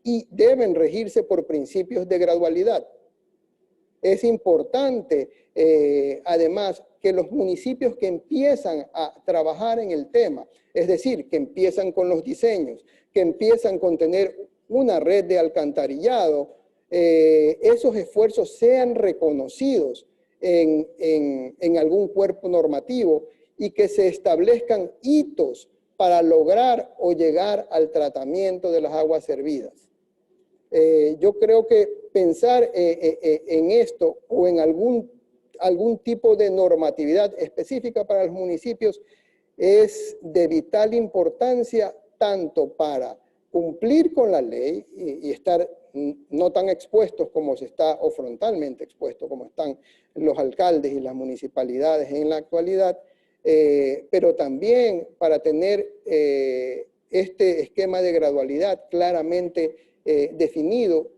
y deben regirse por principios de gradualidad. Es importante, además, que los municipios que empiezan a trabajar en el tema, es decir, que empiezan con los diseños, que empiezan con tener una red de alcantarillado, esos esfuerzos sean reconocidos en algún cuerpo normativo y que se establezcan hitos para lograr o llegar al tratamiento de las aguas servidas. Yo creo que pensar en esto o en algún tipo de normatividad específica para los municipios es de vital importancia tanto para cumplir con la ley y estar no tan expuestos como se está, o frontalmente expuestos como están los alcaldes y las municipalidades en la actualidad, pero también para tener este esquema de gradualidad claramente definido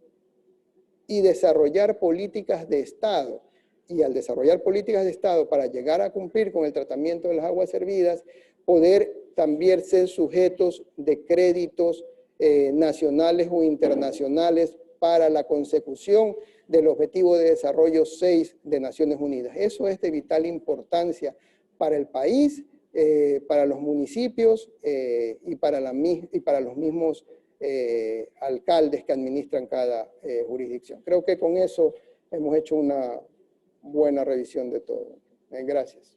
y desarrollar políticas de Estado. Y al desarrollar políticas de Estado para llegar a cumplir con el tratamiento de las aguas servidas, poder también ser sujetos de créditos nacionales o internacionales para la consecución del Objetivo de Desarrollo 6 de Naciones Unidas. Eso es de vital importancia para el país, para los municipios y para los mismos alcaldes que administran cada jurisdicción. Creo que con eso hemos hecho una buena revisión de todo. Gracias.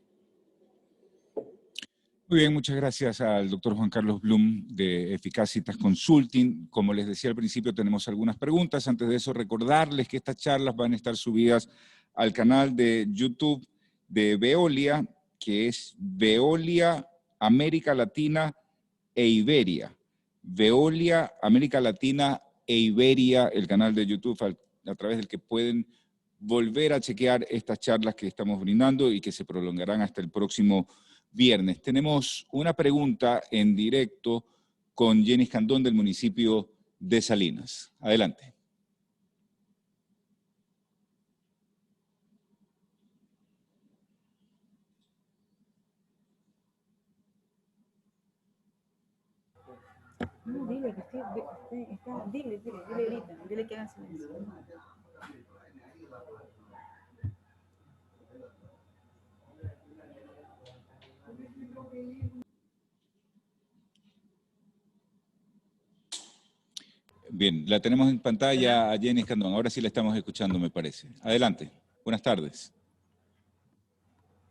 Muy bien, muchas gracias al doctor Juan Carlos Blum de Eficacitas Consulting. Como les decía al principio, tenemos algunas preguntas. Antes de eso, recordarles que estas charlas van a estar subidas al canal de YouTube de Veolia, que es Veolia América Latina e Iberia. Veolia América Latina e Iberia, el canal de YouTube a través del que pueden volver a chequear estas charlas que estamos brindando y que se prolongarán hasta el próximo viernes. Tenemos una pregunta en directo con Jenny Escandón del municipio de Salinas. Adelante. No, dile que dile que hagan silencio. Bien, la tenemos en pantalla a Jenny Escandón. Ahora sí la estamos escuchando, me parece. Adelante. Buenas tardes.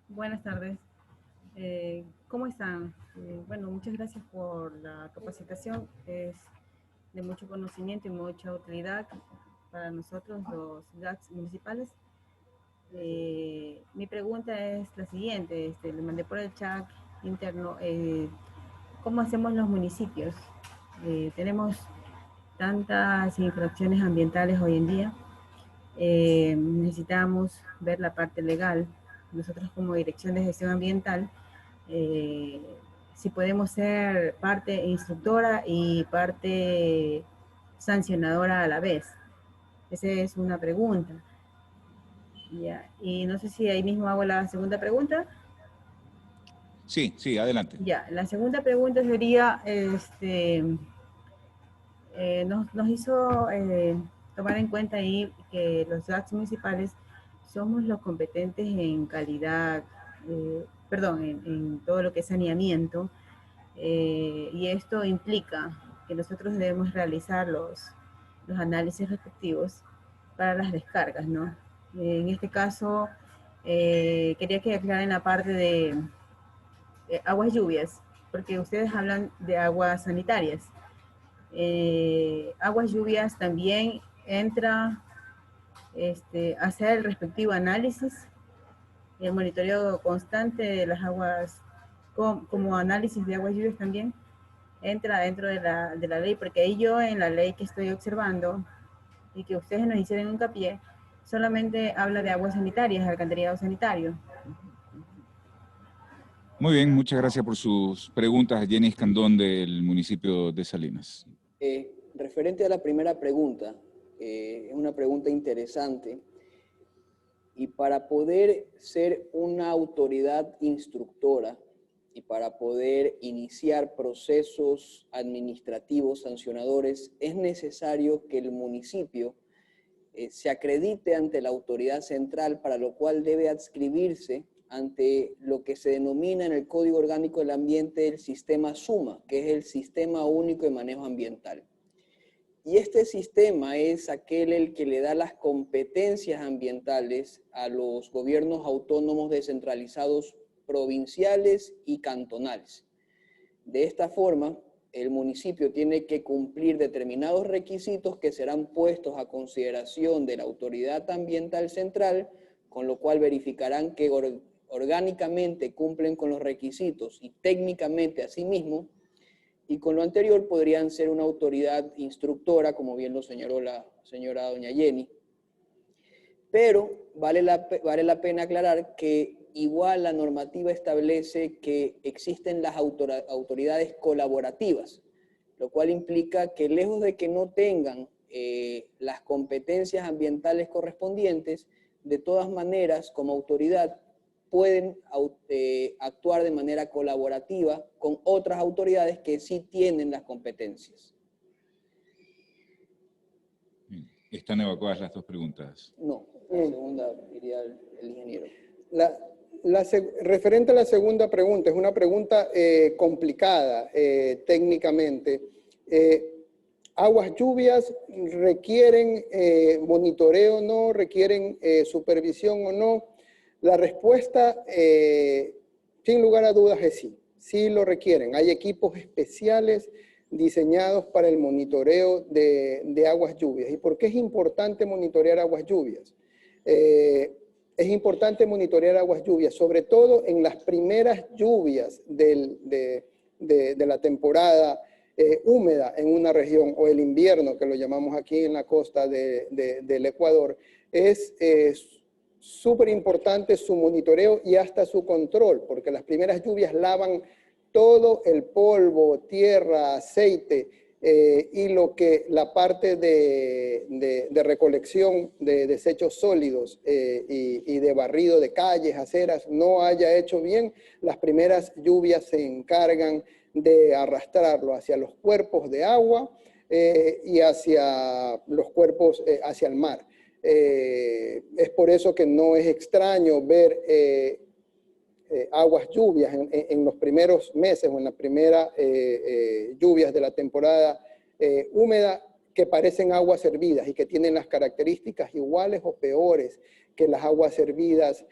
Buenas tardes. ¿Cómo están? Bueno, muchas gracias por la capacitación. Es de mucho conocimiento y mucha utilidad para nosotros, los GACs municipales. Mi pregunta es la siguiente, le mandé por el chat interno, ¿cómo hacemos los municipios? Tenemos tantas infracciones ambientales hoy en día, necesitamos ver la parte legal. Nosotros como Dirección de Gestión Ambiental, si podemos ser parte instructora y parte sancionadora a la vez. Esa es una pregunta. Ya. Y no sé si ahí mismo hago la segunda pregunta. Sí, sí, adelante. Ya, la segunda pregunta sería, nos hizo tomar en cuenta ahí que los actos municipales somos los competentes en calidad, perdón, en todo lo que es saneamiento, y esto implica que nosotros debemos realizar los análisis respectivos para las descargas, ¿no? En este caso, quería que aclaren la parte de aguas lluvias, porque ustedes hablan de aguas sanitarias. Aguas lluvias también entra hacer el respectivo análisis, el monitoreo constante de las aguas, como análisis de aguas lluvias también entra dentro de la ley, porque ahí yo en la ley que estoy observando y que ustedes nos hicieron hincapié, solamente habla de aguas sanitarias, alcantarillado sanitario. Muy bien, muchas gracias por sus preguntas, Jenny Escandón del municipio de Salinas. Referente a la primera pregunta, es una pregunta interesante. Y para poder ser una autoridad instructora y para poder iniciar procesos administrativos sancionadores, es necesario que el municipio se acredite ante la autoridad central, para lo cual debe adscribirse ante lo que se denomina en el Código Orgánico del Ambiente el sistema SUMA, que es el Sistema Único de Manejo Ambiental. Y este sistema es aquel el que le da las competencias ambientales a los gobiernos autónomos descentralizados provinciales y cantonales. De esta forma, el municipio tiene que cumplir determinados requisitos que serán puestos a consideración de la autoridad ambiental central, con lo cual verificarán que orgánicamente cumplen con los requisitos y técnicamente asimismo. Y con lo anterior podrían ser una autoridad instructora, como bien lo señaló la señora doña Jenny. Pero vale la pena aclarar que igual la normativa establece que existen las autoridades colaborativas, lo cual implica que lejos de que no tengan las competencias ambientales correspondientes, de todas maneras, como autoridad, pueden actuar de manera colaborativa con otras autoridades que sí tienen las competencias. ¿Están evacuadas las dos preguntas? No, la segunda iría el ingeniero. Referente a la segunda pregunta, es una pregunta complicada técnicamente. ¿Aguas lluvias requieren monitoreo o no? ¿Requieren supervisión o no? La respuesta, sin lugar a dudas, es sí. Sí lo requieren. Hay equipos especiales diseñados para el monitoreo de aguas lluvias. ¿Y por qué es importante monitorear aguas lluvias? Es importante monitorear aguas lluvias, sobre todo en las primeras lluvias de la temporada húmeda en una región, o el invierno, que lo llamamos aquí en la costa del Ecuador. Es súper importante su monitoreo y hasta su control, porque las primeras lluvias lavan todo el polvo, tierra, aceite y la parte de recolección de desechos sólidos y de barrido de calles, aceras, no haya hecho bien. Las primeras lluvias se encargan de arrastrarlo hacia los cuerpos de agua y hacia los cuerpos, hacia el mar. Es por eso que no es extraño ver aguas lluvias en los primeros meses o en las primeras lluvias de la temporada húmeda, que parecen aguas hervidas y que tienen las características iguales o peores que las aguas hervidas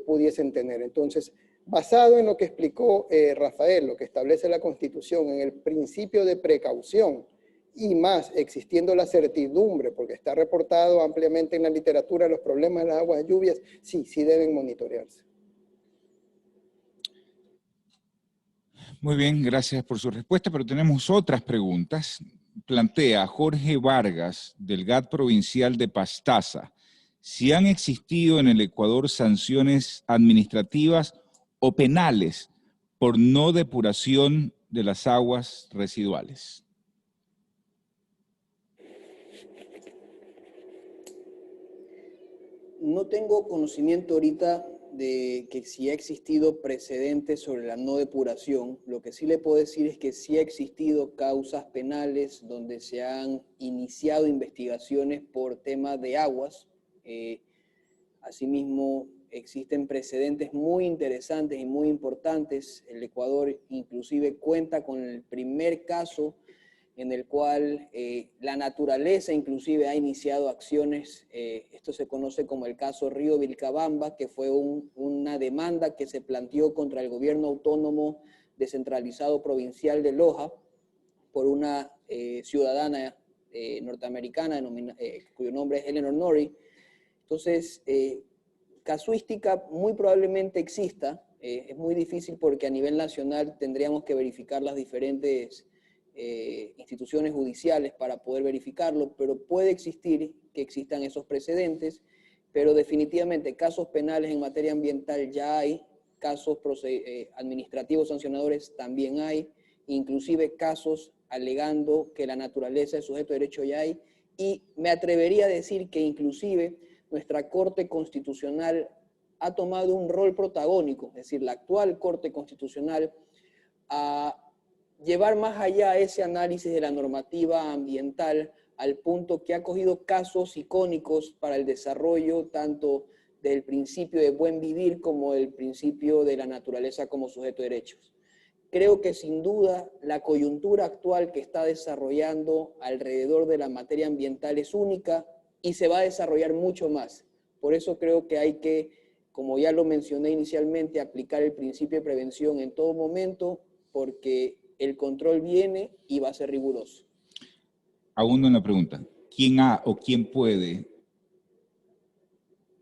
pudiesen tener. Entonces, basado en lo que explicó Rafael, lo que establece la Constitución, en el principio de precaución y más existiendo la certidumbre, porque está reportado ampliamente en la literatura los problemas de las aguas de lluvias, sí deben monitorearse. Muy bien, gracias por su respuesta, pero tenemos otras preguntas. Plantea Jorge Vargas, del GAT provincial de Pastaza, si han existido en el Ecuador sanciones administrativas o penales por no depuración de las aguas residuales. No tengo conocimiento ahorita de que si ha existido precedentes sobre la no depuración. Lo que sí le puedo decir es que sí ha existido causas penales donde se han iniciado investigaciones por temas de aguas. Asimismo, existen precedentes muy interesantes y muy importantes. El Ecuador inclusive cuenta con el primer caso en el cual la naturaleza inclusive ha iniciado acciones. Esto se conoce como el caso Río Vilcabamba, que fue una demanda que se planteó contra el gobierno autónomo descentralizado provincial de Loja por una ciudadana norteamericana cuyo nombre es Eleanor Norrie. Entonces, casuística muy probablemente exista. Es muy difícil porque a nivel nacional tendríamos que verificar las diferentes instituciones judiciales para poder verificarlo, pero puede existir que existan esos precedentes, pero definitivamente casos penales en materia ambiental ya hay, casos administrativos sancionadores también hay, inclusive casos alegando que la naturaleza es sujeto de derecho ya hay, y me atrevería a decir que inclusive nuestra Corte Constitucional ha tomado un rol protagónico, es decir, la actual Corte Constitucional, a llevar más allá ese análisis de la normativa ambiental al punto que ha cogido casos icónicos para el desarrollo tanto del principio de buen vivir como del principio de la naturaleza como sujeto de derechos. Creo que sin duda la coyuntura actual que está desarrollando alrededor de la materia ambiental es única y se va a desarrollar mucho más. Por eso creo que hay que, como ya lo mencioné inicialmente, aplicar el principio de prevención en todo momento, porque el control viene y va a ser riguroso. Aún en la pregunta, ¿quién ha o quién puede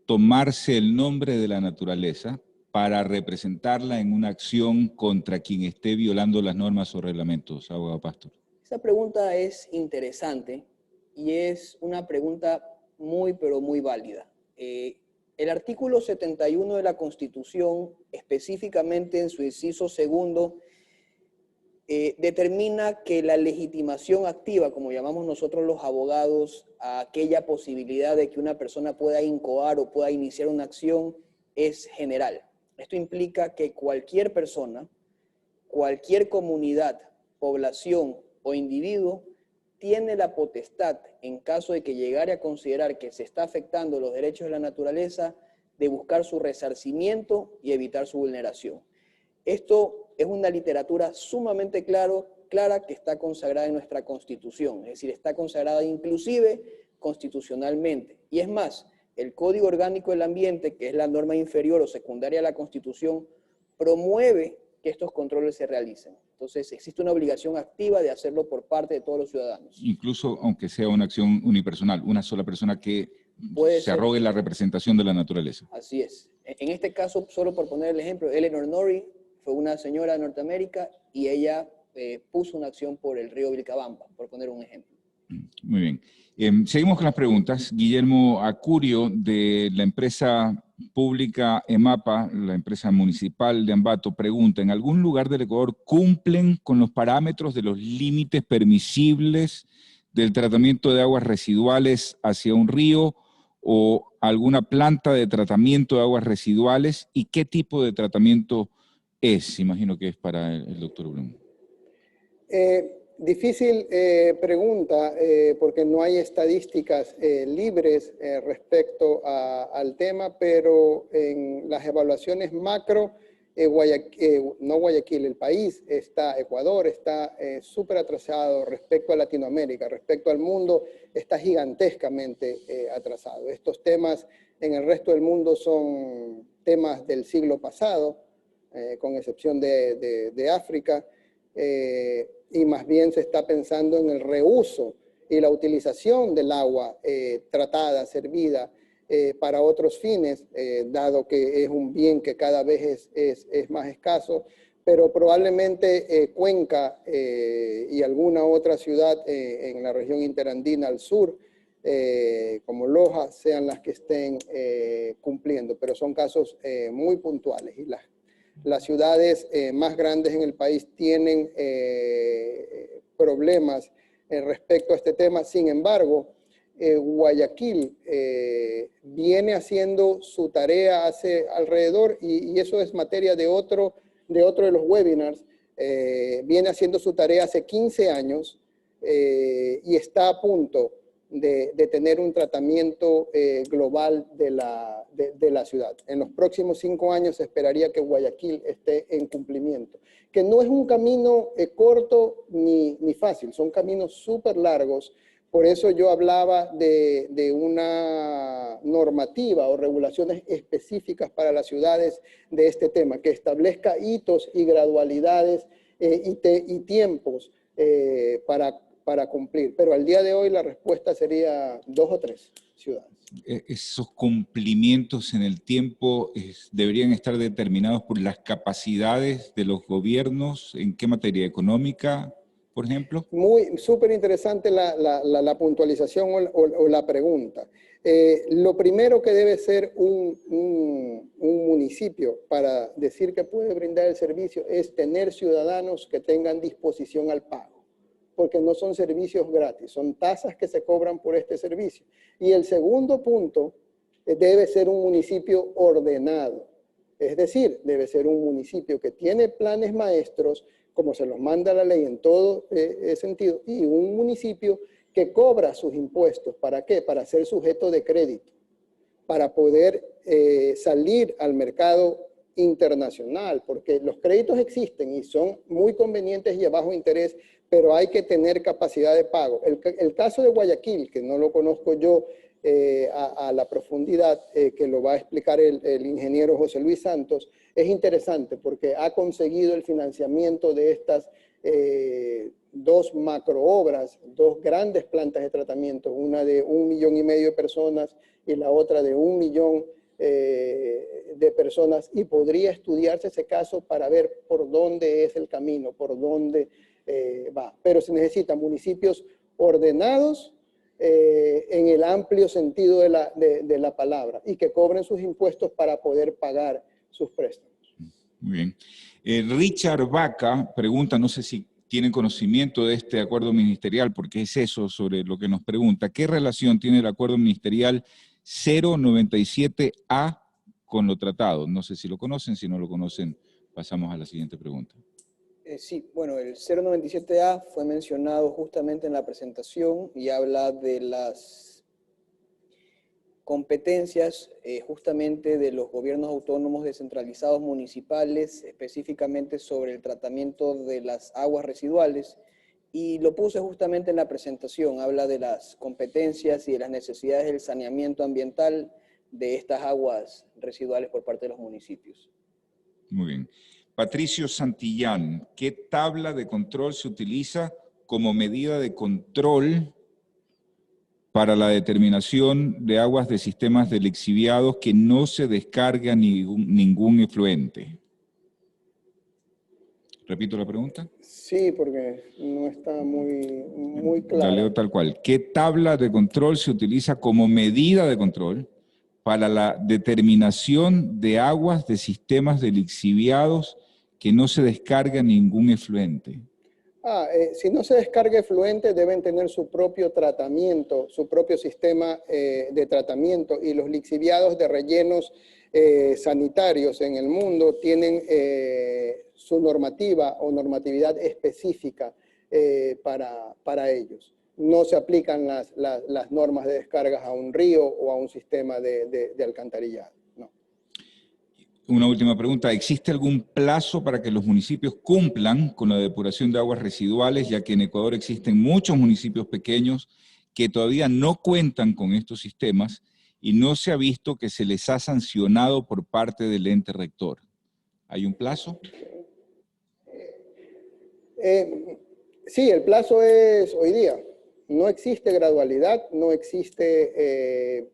tomarse el nombre de la naturaleza para representarla en una acción contra quien esté violando las normas o reglamentos, abogado Pastor? Esa pregunta es interesante y es una pregunta muy, pero muy válida. El artículo 71 de la Constitución, específicamente en su inciso segundo, determina que la legitimación activa, como llamamos nosotros los abogados, a aquella posibilidad de que una persona pueda incoar o pueda iniciar una acción, es general. Esto implica que cualquier persona, cualquier comunidad, población o individuo tiene la potestad, en caso de que llegare a considerar que se está afectando los derechos de la naturaleza, de buscar su resarcimiento y evitar su vulneración. Esto es una literatura sumamente clara que está consagrada en nuestra Constitución, es decir, está consagrada inclusive constitucionalmente. Y es más, el Código Orgánico del Ambiente, que es la norma inferior o secundaria a la Constitución, promueve que estos controles se realicen. Entonces, existe una obligación activa de hacerlo por parte de todos los ciudadanos. Incluso aunque sea una acción unipersonal, una sola persona que se arrogue la representación de la naturaleza. Así es. En este caso, solo por poner el ejemplo, Eleanor Norrie fue una señora de Norteamérica y ella puso una acción por el río Vilcabamba, por poner un ejemplo. Muy bien. Seguimos con las preguntas. Guillermo Acurio, de la empresa pública EMAPA, la empresa municipal de Ambato, pregunta, ¿en algún lugar del Ecuador cumplen con los parámetros de los límites permisibles del tratamiento de aguas residuales hacia un río o alguna planta de tratamiento de aguas residuales? ¿Y qué tipo de tratamiento es? Imagino que es para el doctor Blum. Difícil pregunta, porque no hay estadísticas libres respecto al tema, pero en las evaluaciones macro, no Guayaquil, el país, Ecuador está súper atrasado respecto a Latinoamérica, respecto al mundo, está gigantescamente atrasado. Estos temas en el resto del mundo son temas del siglo pasado, con excepción de África. y más bien se está pensando en el reuso y la utilización del agua tratada, servida para otros fines, dado que es un bien que cada vez es más escaso, pero probablemente Cuenca y alguna otra ciudad en la región interandina al sur, como Loja, sean las que estén cumpliendo, pero son casos muy puntuales y las ciudades más grandes en el país tienen problemas respecto a este tema. Sin embargo, Guayaquil viene haciendo su tarea hace alrededor, y eso es materia de otro de los webinars, viene haciendo su tarea hace 15 años y está a punto de tener un tratamiento global de la ciudad. En los próximos 5 años se esperaría que Guayaquil esté en cumplimiento, que no es un camino corto ni fácil, son caminos súper largos. Por eso yo hablaba de una normativa o regulaciones específicas para las ciudades de este tema, que establezca hitos y gradualidades y tiempos para cumplir. Pero al día de hoy la respuesta sería 2 o 3 ciudades. Esos cumplimientos en el tiempo deberían estar determinados por las capacidades de los gobiernos. ¿En qué materia? ¿Económica, por ejemplo? Súper interesante la puntualización o la pregunta. Lo primero que debe ser un municipio para decir que puede brindar el servicio es tener ciudadanos que tengan disposición al pago, porque no son servicios gratis, son tasas que se cobran por este servicio. Y el segundo punto, debe ser un municipio ordenado, es decir, debe ser un municipio que tiene planes maestros, como se los manda la ley en todo sentido, y un municipio que cobra sus impuestos. ¿Para qué? Para ser sujeto de crédito, para poder salir al mercado internacional, porque los créditos existen y son muy convenientes y a bajo interés, pero hay que tener capacidad de pago. El caso de Guayaquil, que no lo conozco yo a la profundidad, que lo va a explicar el ingeniero José Luis Santos, es interesante porque ha conseguido el financiamiento de estas 2 macroobras, 2 grandes plantas de tratamiento, una de 1,5 millones de personas y la otra de 1 millón de personas, y podría estudiarse ese caso para ver por dónde es el camino, por dónde va. Pero se necesitan municipios ordenados en el amplio sentido de la palabra y que cobren sus impuestos para poder pagar sus préstamos. Muy bien. Richard Vaca pregunta, no sé si tienen conocimiento de este acuerdo ministerial, porque es eso sobre lo que nos pregunta. ¿Qué relación tiene el acuerdo ministerial 097A con lo tratado? No sé si lo conocen, si no lo conocen, pasamos a la siguiente pregunta. Sí, bueno, el 097A fue mencionado justamente en la presentación y habla de las competencias justamente de los gobiernos autónomos descentralizados municipales, específicamente sobre el tratamiento de las aguas residuales, y lo puse justamente en la presentación. Habla de las competencias y de las necesidades del saneamiento ambiental de estas aguas residuales por parte de los municipios. Muy bien. Patricio Santillán, ¿qué tabla de control se utiliza como medida de control para la determinación de aguas de sistemas de lixiviados que no se descarga ningún efluente? ¿Repito la pregunta? Sí, porque no está muy claro. La leo tal cual. ¿Qué tabla de control se utiliza como medida de control para la determinación de aguas de sistemas de lixiviados que no se descarga ningún efluente? Si no se descarga efluente, deben tener su propio tratamiento, su propio sistema de tratamiento, y los lixiviados de rellenos sanitarios en el mundo tienen su normativa o normatividad específica para ellos. No se aplican las normas de descargas a un río o a un sistema de alcantarillado. No. Una última pregunta. ¿Existe algún plazo para que los municipios cumplan con la depuración de aguas residuales, ya que en Ecuador existen muchos municipios pequeños que todavía no cuentan con estos sistemas y no se ha visto que se les ha sancionado por parte del ente rector? ¿Hay un plazo? Sí, el plazo es hoy día. No existe gradualidad, no existe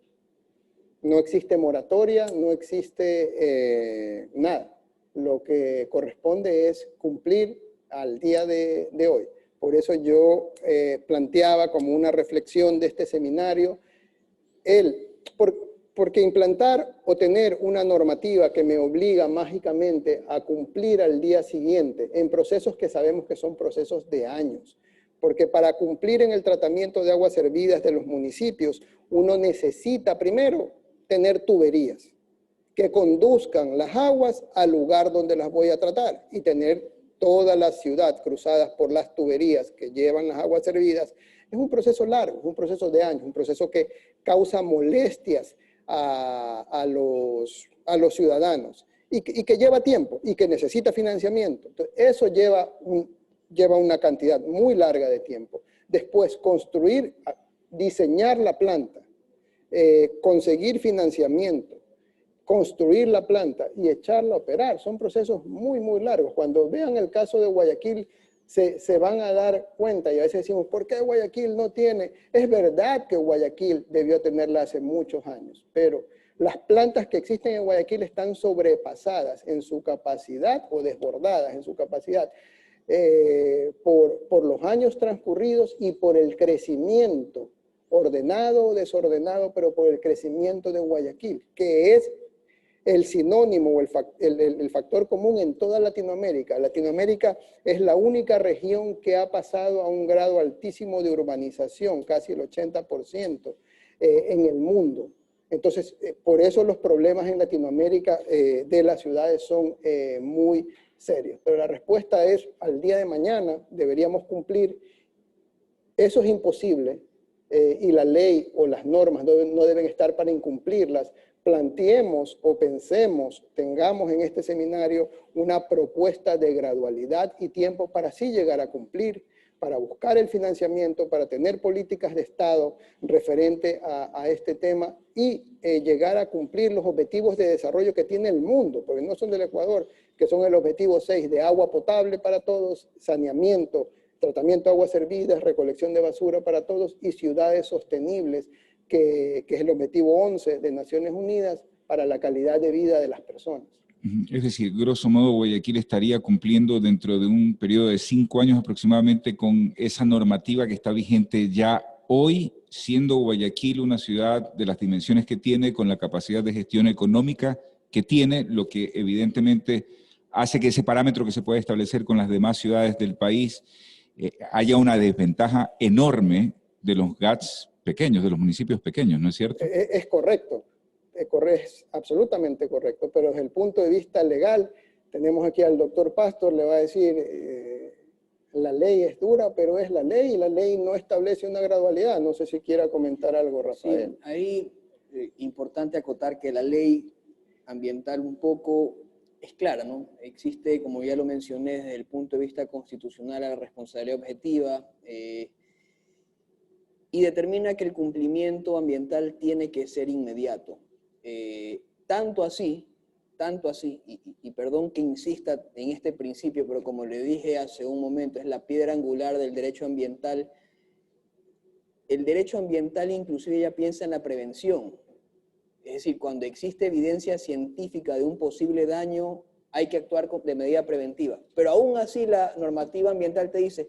moratoria, no existe nada. Lo que corresponde es cumplir al día de hoy. Por eso yo planteaba como una reflexión de este seminario, porque implantar o tener una normativa que me obliga mágicamente a cumplir al día siguiente en procesos que sabemos que son procesos de años, porque para cumplir en el tratamiento de aguas servidas de los municipios, uno necesita primero tener tuberías que conduzcan las aguas al lugar donde las voy a tratar y tener toda la ciudad cruzadas por las tuberías que llevan las aguas servidas. Es un proceso largo, es un proceso de años, un proceso que causa molestias a los ciudadanos y que lleva tiempo y que necesita financiamiento. Entonces, eso lleva una cantidad muy larga de tiempo. Después, construir, diseñar la planta, conseguir financiamiento, construir la planta y echarla a operar. Son procesos muy, muy largos. Cuando vean el caso de Guayaquil, se van a dar cuenta, y a veces decimos, ¿por qué Guayaquil no tiene? Es verdad que Guayaquil debió tenerla hace muchos años, pero las plantas que existen en Guayaquil están sobrepasadas en su capacidad o desbordadas en su capacidad por los años transcurridos y por el crecimiento, ordenado o desordenado, pero por el crecimiento de Guayaquil, que es el sinónimo o el factor común en toda Latinoamérica. Latinoamérica es la única región que ha pasado a un grado altísimo de urbanización, casi el 80% en el mundo. Entonces, por eso los problemas en Latinoamérica de las ciudades son muy serios. Pero la respuesta es, al día de mañana deberíamos cumplir. Eso es imposible y la ley o las normas no deben estar para incumplirlas. Planteemos o pensemos, tengamos en este seminario una propuesta de gradualidad y tiempo para así llegar a cumplir, para buscar el financiamiento, para tener políticas de Estado referente a este tema y llegar a cumplir los objetivos de desarrollo que tiene el mundo, porque no son del Ecuador, que son el objetivo 6 de agua potable para todos, saneamiento, tratamiento de aguas servidas, recolección de basura para todos y ciudades sostenibles, que es el objetivo 11 de Naciones Unidas para la calidad de vida de las personas. Es decir, grosso modo, Guayaquil estaría cumpliendo dentro de un periodo de 5 años aproximadamente con esa normativa que está vigente ya hoy, siendo Guayaquil una ciudad de las dimensiones que tiene, con la capacidad de gestión económica que tiene, lo que evidentemente hace que ese parámetro que se puede establecer con las demás ciudades del país haya una desventaja enorme de los GATS pequeños, de los municipios pequeños, ¿no es cierto? Es correcto, es absolutamente correcto, pero desde el punto de vista legal, tenemos aquí al doctor Pastor, le va a decir, la ley es dura, pero es la ley y la ley no establece una gradualidad. No sé si quiera comentar algo, Rafael. Sí, ahí importante acotar que la ley ambiental un poco es clara, ¿no? Existe, como ya lo mencioné, desde el punto de vista constitucional a la responsabilidad objetiva, y determina que el cumplimiento ambiental tiene que ser inmediato. Tanto así, y perdón que insista en este principio, pero como le dije hace un momento, es la piedra angular del derecho ambiental. El derecho ambiental inclusive ya piensa en la prevención. Es decir, cuando existe evidencia científica de un posible daño, hay que actuar de medida preventiva. Pero aún así la normativa ambiental te dice,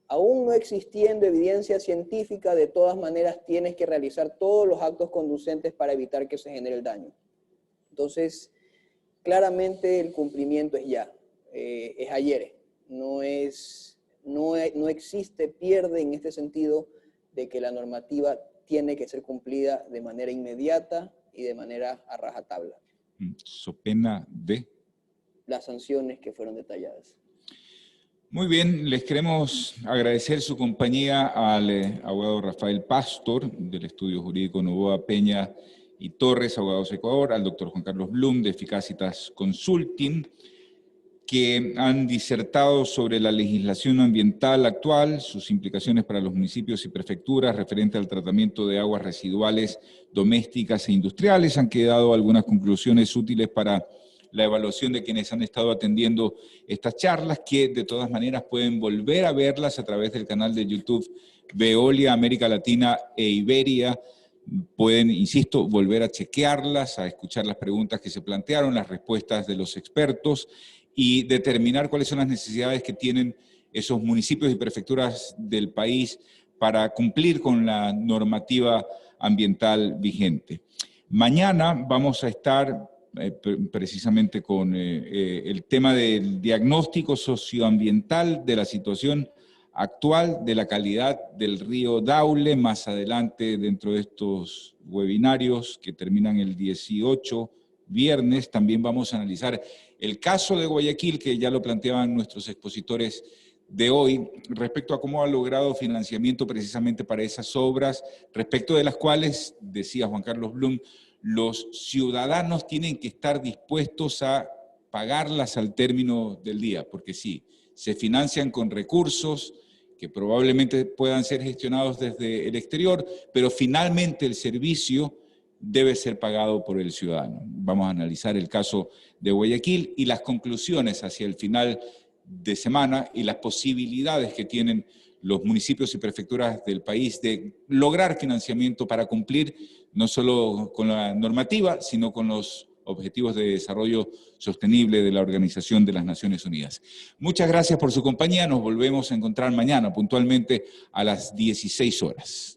aún no existiendo evidencia científica, de todas maneras tienes que realizar todos los actos conducentes para evitar que se genere el daño. Entonces, claramente el cumplimiento es ya, es ayer. No existe, pierde en este sentido de que la normativa tiene que ser cumplida de manera inmediata y de manera a rajatabla. So pena de las sanciones que fueron detalladas. Muy bien, les queremos agradecer su compañía al abogado Rafael Pastor, del Estudio Jurídico Novoa, Peña y Torres, Abogados Ecuador, al doctor Juan Carlos Blum, de Eficacitas Consulting, que han disertado sobre la legislación ambiental actual, sus implicaciones para los municipios y prefecturas referente al tratamiento de aguas residuales domésticas e industriales. Han quedado algunas conclusiones útiles para la evaluación de quienes han estado atendiendo estas charlas, que de todas maneras pueden volver a verlas a través del canal de YouTube Veolia América Latina e Iberia. Pueden, insisto, volver a chequearlas, a escuchar las preguntas que se plantearon, las respuestas de los expertos y determinar cuáles son las necesidades que tienen esos municipios y prefecturas del país para cumplir con la normativa ambiental vigente. Mañana vamos a estar precisamente con el tema del diagnóstico socioambiental de la situación actual de la calidad del río Daule. Más adelante, dentro de estos webinarios que terminan el 18, viernes, también vamos a analizar el caso de Guayaquil, que ya lo planteaban nuestros expositores de hoy, respecto a cómo ha logrado financiamiento precisamente para esas obras, respecto de las cuales, decía Juan Carlos Blum, los ciudadanos tienen que estar dispuestos a pagarlas al término del día, porque sí, se financian con recursos que probablemente puedan ser gestionados desde el exterior, pero finalmente el servicio debe ser pagado por el ciudadano. Vamos a analizar el caso de Guayaquil y las conclusiones hacia el final de semana y las posibilidades que tienen los municipios y prefecturas del país de lograr financiamiento para cumplir no solo con la normativa, sino con los Objetivos de Desarrollo Sostenible de la Organización de las Naciones Unidas. Muchas gracias por su compañía. Nos volvemos a encontrar mañana puntualmente a las 16 horas.